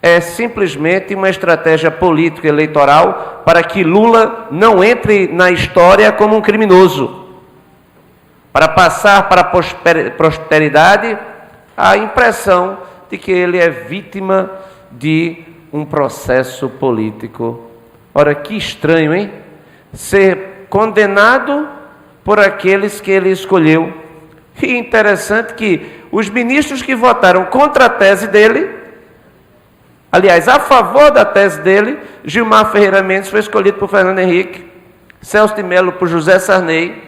é simplesmente uma estratégia política eleitoral para que Lula não entre na história como um criminoso, para passar para a posteridade a impressão de que ele é vítima de um processo político. Ora, que estranho, hein? Ser condenado por aqueles que ele escolheu. E interessante que os ministros que votaram contra a tese dele, aliás, a favor da tese dele, Gilmar Ferreira Mendes foi escolhido por Fernando Henrique, Celso de Mello por José Sarney,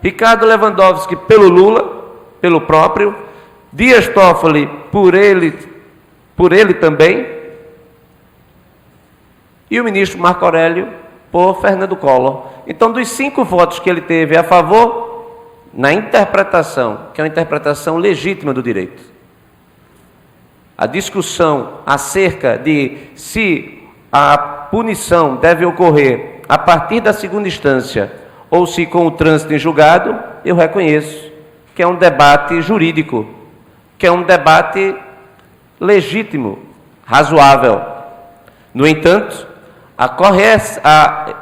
Ricardo Lewandowski pelo Lula, pelo próprio, Dias Toffoli por ele também, e o ministro Marco Aurélio por Fernando Collor. Então, dos 5 votos que ele teve a favor, na interpretação, que é uma interpretação legítima do direito, a discussão acerca de se a punição deve ocorrer a partir da segunda instância ou se com o trânsito em julgado, eu reconheço que é um debate jurídico, que é um debate legítimo, razoável. No entanto,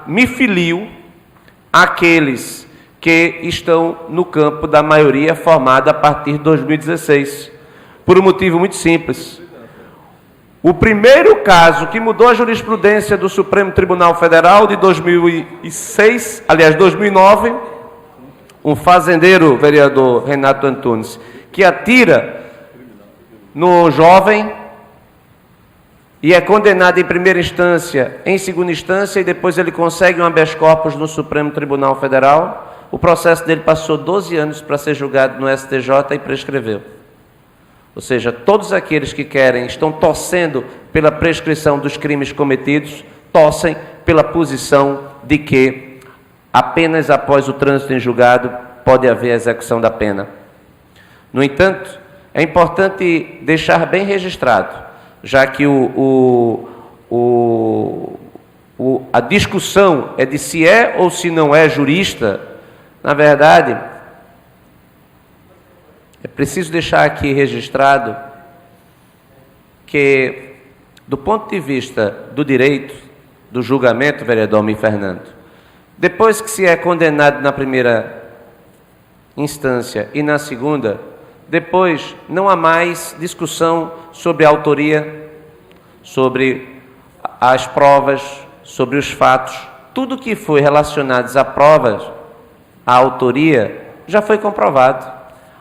me filio àqueles que estão no campo da maioria formada a partir de 2016, por um motivo muito simples. O primeiro caso que mudou a jurisprudência do Supremo Tribunal Federal de 2006, aliás, 2009, um fazendeiro, vereador Renato Antunes, que atira no jovem e é condenado em primeira instância, em segunda instância, e depois ele consegue um habeas corpus no Supremo Tribunal Federal. O processo dele passou 12 anos para ser julgado no STJ e prescreveu. Ou seja, todos aqueles que estão torcendo pela prescrição dos crimes cometidos, torcem pela posição de que apenas após o trânsito em julgado pode haver a execução da pena. No entanto, é importante deixar bem registrado, já que a discussão é de se é ou se não é jurista. Na verdade, é preciso deixar aqui registrado que, do ponto de vista do direito, do julgamento, vereador Almir Fernando, depois que se é condenado na primeira instância e na segunda, depois não há mais discussão sobre a autoria, sobre as provas, sobre os fatos. Tudo que foi relacionado a provas, a autoria, já foi comprovado.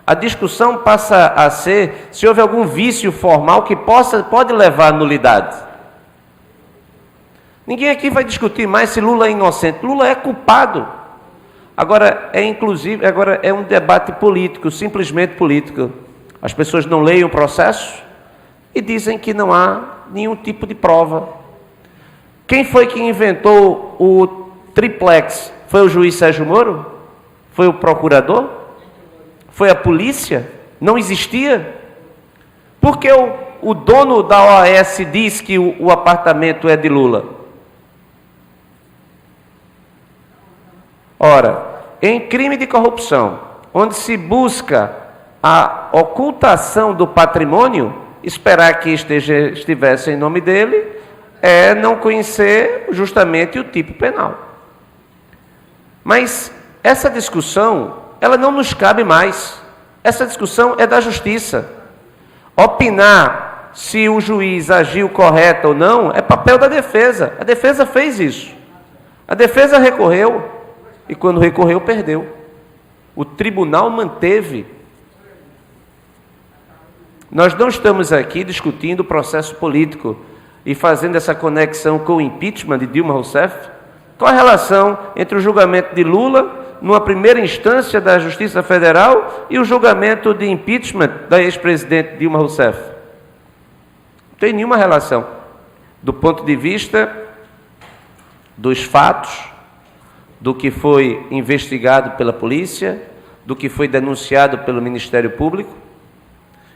A discussão passa a ser se houve algum vício formal que pode levar à nulidade. Ninguém aqui vai discutir mais se Lula é inocente. Lula é culpado. Agora é um debate político, simplesmente político. As pessoas não leem o processo e dizem que não há nenhum tipo de prova. Quem foi que inventou o triplex? Foi o juiz Sérgio Moro? Foi o procurador? Foi a polícia? Não existia? Por que o dono da OAS diz que o apartamento é de Lula? Ora, em crime de corrupção, onde se busca a ocultação do patrimônio, esperar que estivesse em nome dele é não conhecer justamente o tipo penal. Mas essa discussão, ela não nos cabe mais. Essa discussão é da justiça. Opinar se o juiz agiu correto ou não é papel da defesa. A defesa fez isso. A defesa recorreu e quando recorreu, perdeu. O tribunal manteve. Nós não estamos aqui discutindo o processo político e fazendo essa conexão com o impeachment de Dilma Rousseff. Qual a relação entre o julgamento de Lula numa primeira instância da Justiça Federal e o julgamento de impeachment da ex-presidente Dilma Rousseff? Não tem nenhuma relação. Do ponto de vista dos fatos, do que foi investigado pela polícia, do que foi denunciado pelo Ministério Público,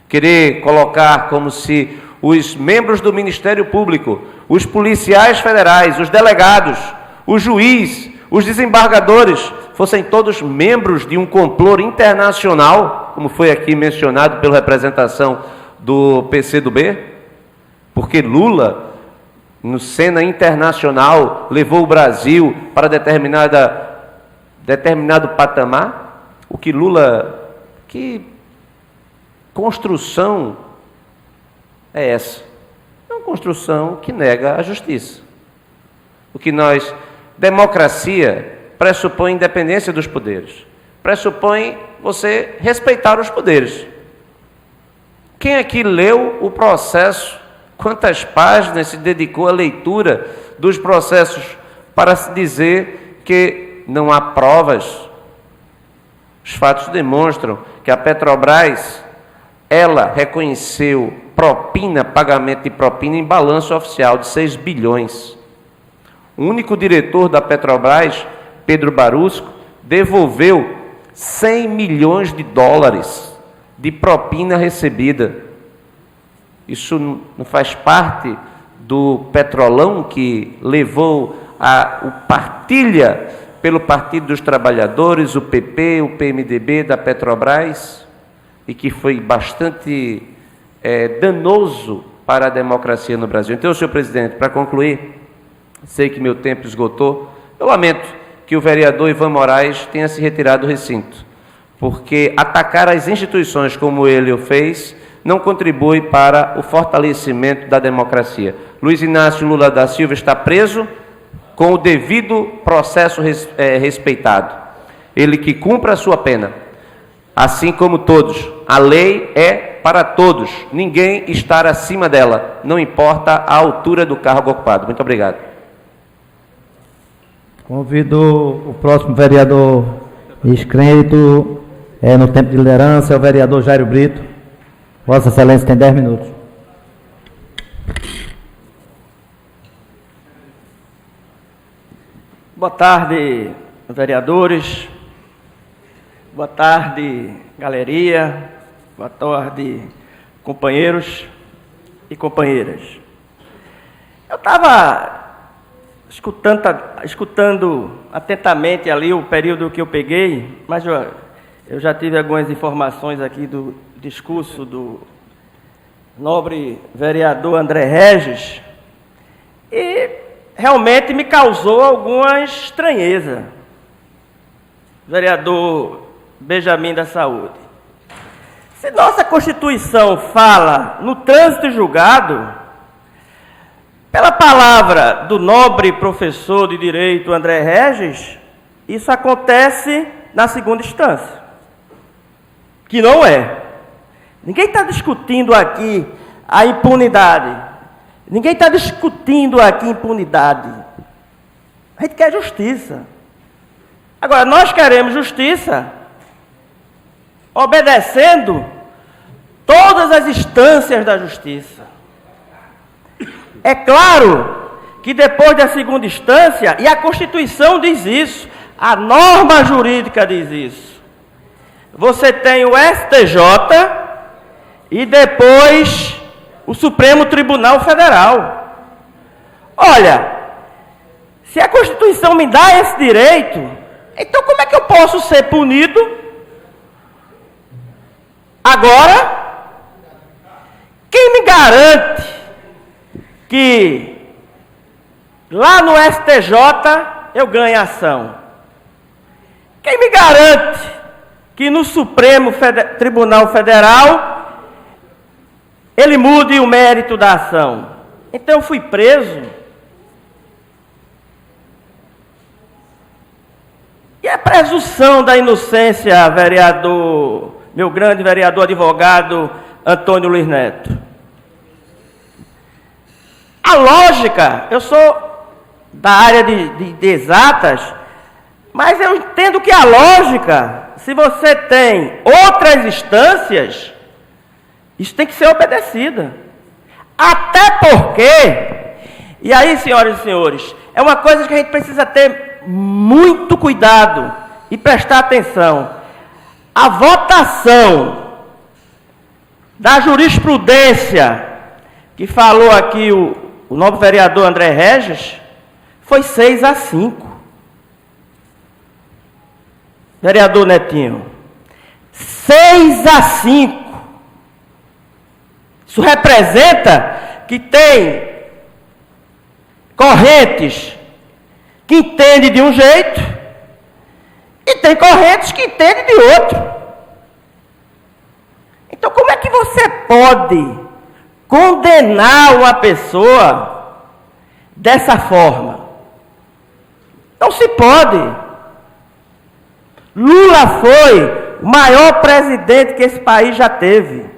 querer colocar como se os membros do Ministério Público, os policiais federais, os delegados, o juiz, os desembargadores, fossem todos membros de um complô internacional como foi aqui mencionado pela representação do PCdoB? Porque Lula, no cena internacional, levou o Brasil para determinado patamar? O que Lula... Que construção é essa? É uma construção que nega a justiça. O que nós... Democracia pressupõe independência dos poderes. Pressupõe você respeitar os poderes. Quem aqui leu o processo? Quantas páginas se dedicou à leitura dos processos para se dizer que não há provas? Os fatos demonstram que a Petrobras, ela reconheceu propina, pagamento de propina em balanço oficial de 6 bilhões. O único diretor da Petrobras, Pedro Barusco, devolveu 100 milhões de dólares de propina recebida. Isso não faz parte do petrolão que levou o partilha pelo Partido dos Trabalhadores, o PP, o PMDB da Petrobras, e que foi bastante danoso para a democracia no Brasil. Então, senhor presidente, para concluir, sei que meu tempo esgotou, eu lamento que o vereador Ivan Moraes tenha se retirado do recinto, porque atacar as instituições como ele o fez não contribui para o fortalecimento da democracia. Luiz Inácio Lula da Silva está preso com o devido processo respeitado. Ele que cumpra a sua pena, assim como todos. A lei é para todos, ninguém está acima dela, não importa a altura do cargo ocupado. Muito obrigado. Convido o próximo vereador inscrito no tempo de liderança, é o vereador Jairo Brito. Vossa Excelência tem 10 minutos. Boa tarde, vereadores. Boa tarde, galeria. Boa tarde, companheiros e companheiras. Eu estava escutando atentamente ali o período que eu peguei, mas eu já tive algumas informações aqui do discurso do nobre vereador André Regis e realmente me causou alguma estranheza. Vereador Benjamin da Saúde, se nossa Constituição fala no trânsito julgado, pela palavra do nobre professor de Direito André Regis, isso acontece na segunda instância, que não é. Ninguém está discutindo aqui a impunidade. Ninguém está discutindo aqui impunidade. A gente quer justiça. Agora, nós queremos justiça obedecendo todas as instâncias da justiça. É claro que depois da segunda instância, e a Constituição diz isso, a norma jurídica diz isso, você tem o STJ e depois o Supremo Tribunal Federal. Olha, se a Constituição me dá esse direito, então como é que eu posso ser punido agora? Quem me garante que lá no STJ eu ganho ação? Quem me garante que no Supremo Tribunal Federal ele mude o mérito da ação? Então eu fui preso. E a presunção da inocência, vereador, meu grande vereador advogado Antônio Luiz Neto? A lógica, eu sou da área de exatas, mas eu entendo que a lógica, se você tem outras instâncias, isso tem que ser obedecida. Até porque, e aí, senhoras e senhores, é uma coisa que a gente precisa ter muito cuidado e prestar atenção. A votação da jurisprudência, que falou aqui o novo vereador André Regis, foi 6-5. Vereador Netinho, 6-5. Isso representa que tem correntes que entendem de um jeito e tem correntes que entendem de outro. Então, como é que você pode condenar uma pessoa dessa forma? Não se pode. Lula foi o maior presidente que esse país já teve.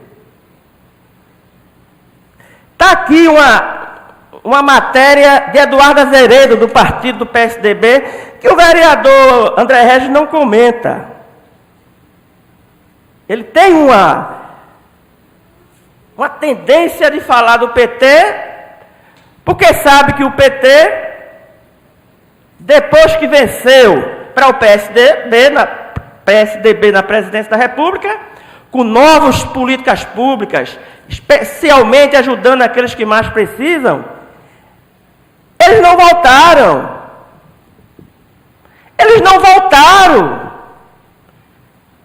Está aqui uma matéria de Eduardo Azeredo, do partido do PSDB, que o vereador André Regis não comenta. Ele tem uma tendência de falar do PT, porque sabe que o PT, depois que venceu para o PSDB na presidência da República, com novas políticas públicas, especialmente ajudando aqueles que mais precisam, eles não voltaram. Eles não voltaram.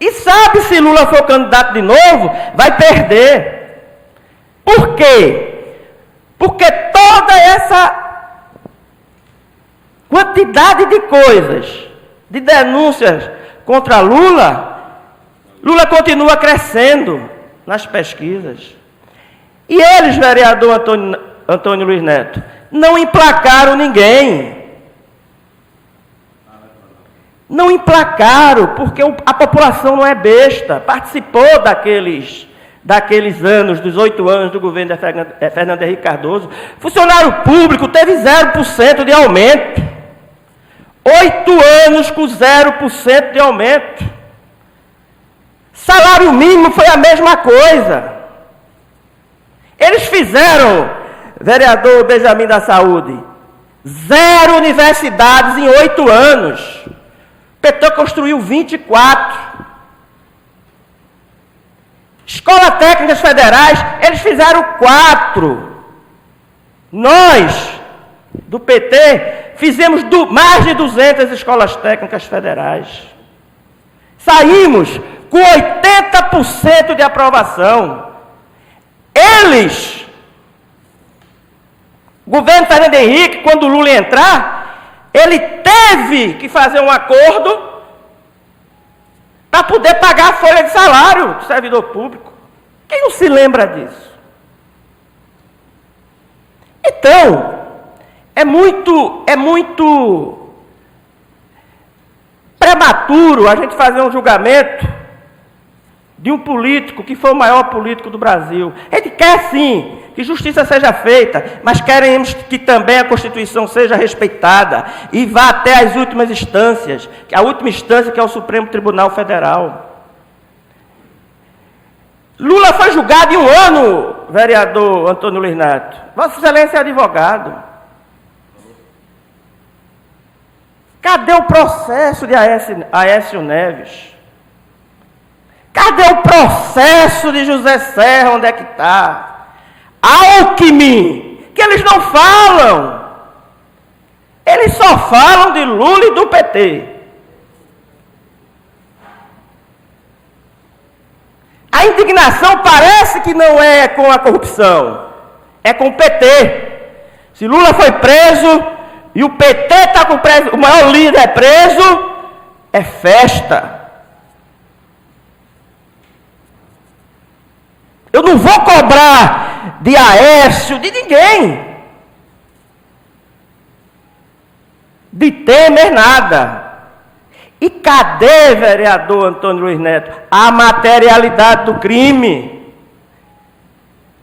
E sabe, se Lula for candidato de novo, vai perder. Por quê? Porque toda essa quantidade de coisas, de denúncias contra Lula continua crescendo nas pesquisas. E eles, vereador Antônio Luiz Neto, não emplacaram ninguém. Não emplacaram, porque a população não é besta. Participou daqueles anos, dos 8 anos do governo de Fernando Henrique Cardoso. Funcionário público teve 0% de aumento. 8 anos com 0% de aumento. Salário mínimo foi a mesma coisa. Eles fizeram, vereador Benjamin da Saúde, 0 universidades em 8 anos. O PT construiu 24. Escolas técnicas federais, eles fizeram 4. Nós, do PT, fizemos mais de 200 escolas técnicas federais. Saímos com 80% de aprovação. Eles, o governo Fernando Henrique, quando o Lula entrar, ele teve que fazer um acordo para poder pagar a folha de salário do servidor público. Quem não se lembra disso? Então, é muito prematuro a gente fazer um julgamento de um político que foi o maior político do Brasil. A gente quer, sim, que justiça seja feita, mas queremos que também a Constituição seja respeitada e vá até as últimas instâncias, a última instância que é o Supremo Tribunal Federal. Lula foi julgado em 1 ano, vereador Antônio Luiz Neto. Vossa Excelência é advogado. Cadê o processo de Aécio Neves? Cadê o processo de José Serra? Onde é que está? Alckmin, que eles não falam. Eles só falam de Lula e do PT. A indignação parece que não é com a corrupção, é com o PT. Se Lula foi preso e o PT está com o maior líder preso, é festa. Eu não vou cobrar de Aécio, de ninguém. De Temer, nada. E cadê, vereador Antônio Luiz Neto, a materialidade do crime?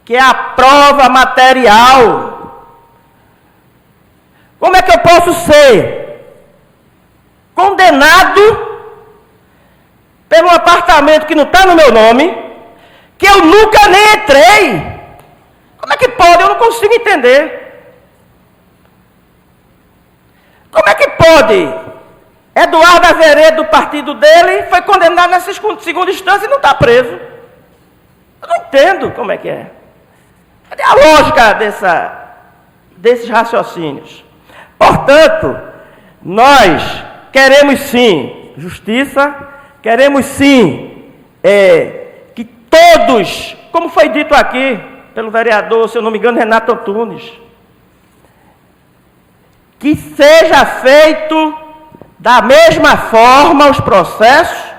Que é a prova material. Como é que eu posso ser condenado pelo apartamento que não está no meu nome, que eu nunca nem entrei? Como é que pode? Eu não consigo entender. Como é que pode? Eduardo Azeredo, do partido dele, foi condenado nessa segunda instância e não está preso. Eu não entendo como é que é. Cadê a lógica desses raciocínios? Portanto, nós queremos sim justiça, queremos sim que todos, como foi dito aqui pelo vereador, se eu não me engano, Renato Antunes, que seja feito da mesma forma os processos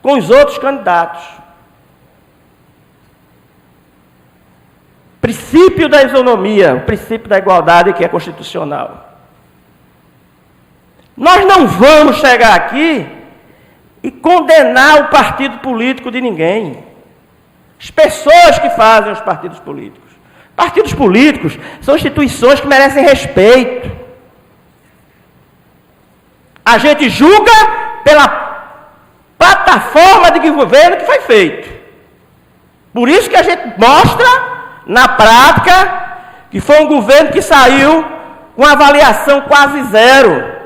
com os outros candidatos. Princípio da isonomia, o princípio da igualdade que é constitucional. Nós não vamos chegar aqui e condenar o partido político de ninguém. As pessoas que fazem os partidos políticos. Partidos políticos são instituições que merecem respeito. A gente julga pela plataforma de governo que foi feito. Por isso que a gente mostra, na prática, que foi um governo que saiu com avaliação quase zero.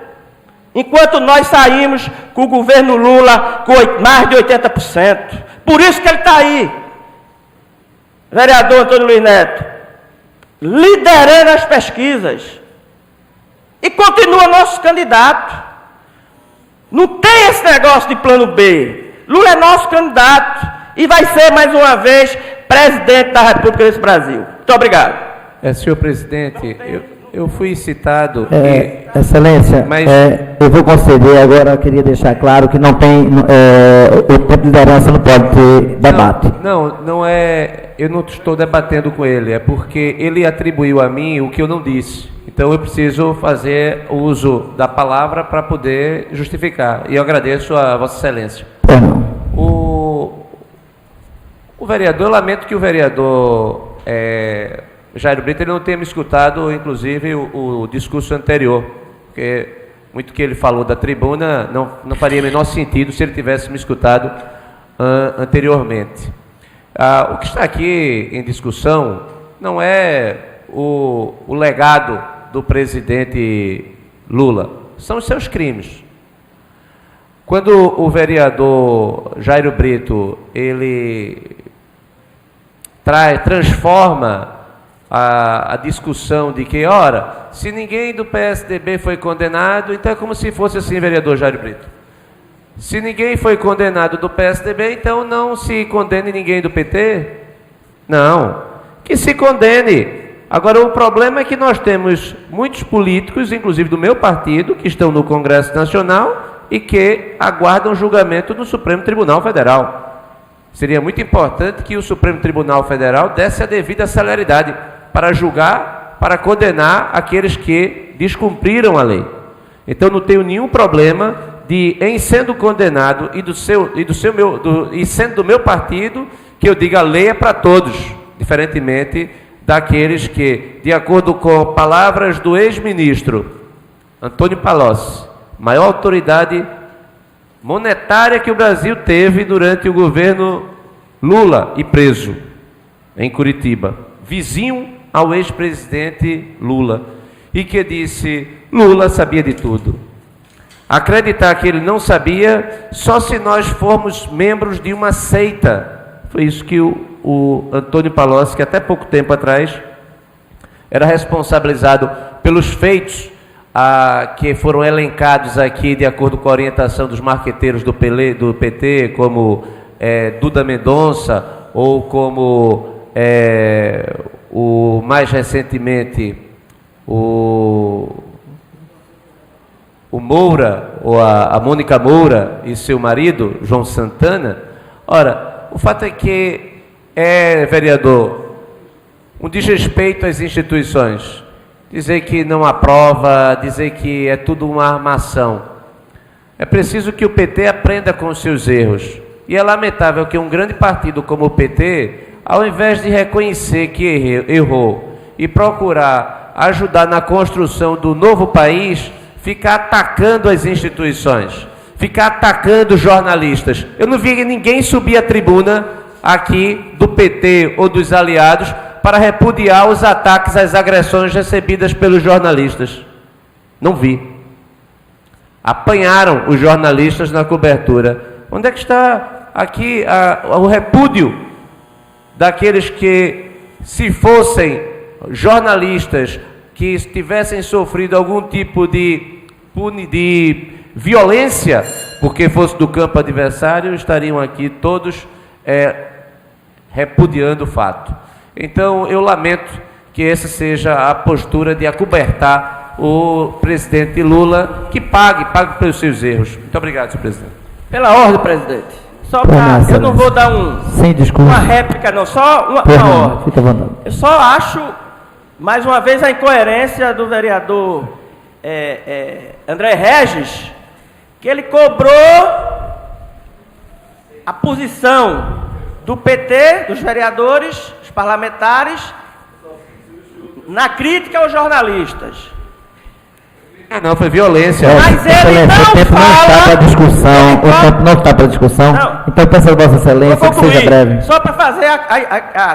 Enquanto nós saímos com o governo Lula com mais de 80%. Por isso que ele está aí, vereador Antônio Luiz Neto, liderando as pesquisas. E continua nosso candidato. Não tem esse negócio de plano B. Lula é nosso candidato e vai ser, mais uma vez, presidente da República desse Brasil. Muito obrigado. Senhor presidente, eu fui citado... Excelência, mas... eu vou conceder agora, eu queria deixar claro que não tem... o tempo de liderança não pode ter debate. Não é... Eu não estou debatendo com ele, é porque ele atribuiu a mim o que eu não disse. Então eu preciso fazer o uso da palavra para poder justificar. E eu agradeço a Vossa Excelência. O vereador, eu lamento que o vereador Jairo Brito ele não tenha me escutado, inclusive, o discurso anterior, porque muito que ele falou da tribuna não faria o menor sentido se ele tivesse me escutado anteriormente. O que está aqui em discussão não é o legado do presidente Lula, são os seus crimes. Quando o vereador Jairo Brito ele transforma a discussão de que, ora, se ninguém do PSDB foi condenado, então é como se fosse assim, vereador Jairo Brito. Se ninguém foi condenado do PSDB, então não se condene ninguém do PT? Não, que se condene. Agora, o problema é que nós temos muitos políticos, inclusive do meu partido, que estão no Congresso Nacional e que aguardam julgamento no Supremo Tribunal Federal. Seria muito importante que o Supremo Tribunal Federal desse a devida celeridade para julgar, para condenar aqueles que descumpriram a lei. Então, não tenho nenhum problema de, em sendo condenado e sendo do meu partido, que eu diga a lei é para todos, diferentemente daqueles que, de acordo com palavras do ex-ministro Antônio Palocci, maior autoridade monetária que o Brasil teve durante o governo Lula e preso em Curitiba, vizinho ao ex-presidente Lula, e que disse: Lula sabia de tudo. Acreditar que ele não sabia só se nós formos membros de uma seita. Foi isso que o Antônio Palocci, que até pouco tempo atrás era responsabilizado pelos feitos que foram elencados aqui de acordo com a orientação dos marqueteiros do PT, como Duda Mendonça, ou como mais recentemente o Moura, ou a Mônica Moura e seu marido, João Santana. Ora, o fato é que vereador, um desrespeito às instituições, dizer que não aprova, dizer que é tudo uma armação. É preciso que o PT aprenda com os seus erros. E é lamentável que um grande partido como o PT, ao invés de reconhecer que errou e procurar ajudar na construção do novo país, ficar atacando as instituições, ficar atacando os jornalistas. Eu não vi ninguém subir a tribuna aqui do PT ou dos aliados para repudiar os ataques às agressões recebidas pelos jornalistas. Não vi. Apanharam os jornalistas na cobertura. Onde é que está aqui o repúdio daqueles que, se fossem jornalistas que tivessem sofrido algum tipo de violência porque fosse do campo adversário, estariam aqui todos repudiando o fato. Então, eu lamento que essa seja a postura de acobertar o presidente Lula, que pague pelos seus erros. Muito obrigado, senhor presidente. Pela ordem, presidente. Só para... Eu não vou dar uma réplica, não, só uma ordem. Fica à vontade. Eu só acho, mais uma vez, a incoerência do vereador André Regis, que ele cobrou a posição do PT, dos vereadores, dos parlamentares, na crítica aos jornalistas. Não, foi violência. Mas ele não o tempo fala... não está para discussão. O tempo não está para discussão. Não. Então, peço a Vossa Excelência que seja breve. Só para fazer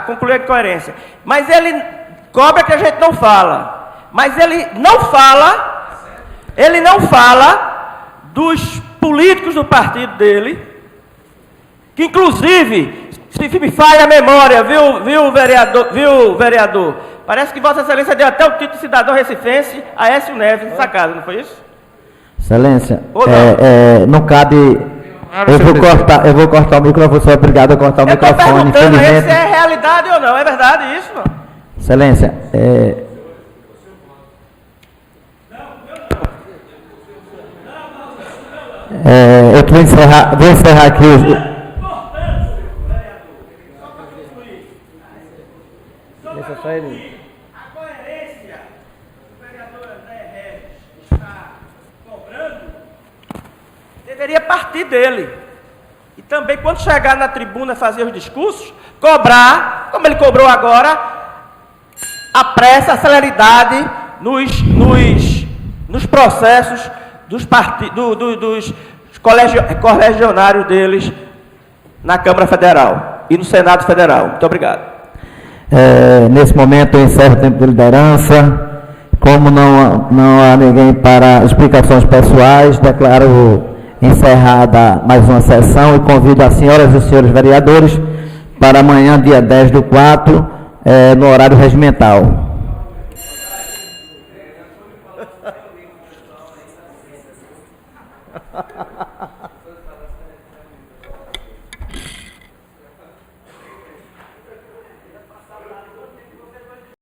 concluir a incoerência. Mas ele cobra que a gente não fala. Mas ele não fala dos políticos do partido dele, que inclusive, se me falha a memória, viu, vereador? Parece que Vossa Excelência deu até o título de cidadão recifense a Aécio Neves nessa casa, não foi isso? Excelência, não cabe... Eu vou cortar o microfone, sou obrigado a cortar o microfone, infelizmente. Se é realidade ou não, é verdade isso? Não? Excelência, eu vou encerrar aqui Deixa só ele. A coerência que o vereador André Regis está cobrando deveria partir dele. E também, quando chegar na tribuna fazer os discursos, cobrar, como ele cobrou agora, a pressa, a celeridade nos processos dos colegianários deles na Câmara Federal e no Senado Federal. Muito obrigado. Nesse momento eu encerro o tempo de liderança. Como não há ninguém para explicações pessoais, declaro encerrada mais uma sessão e convido as senhoras e senhores vereadores para amanhã, dia 10/4, no horário regimental.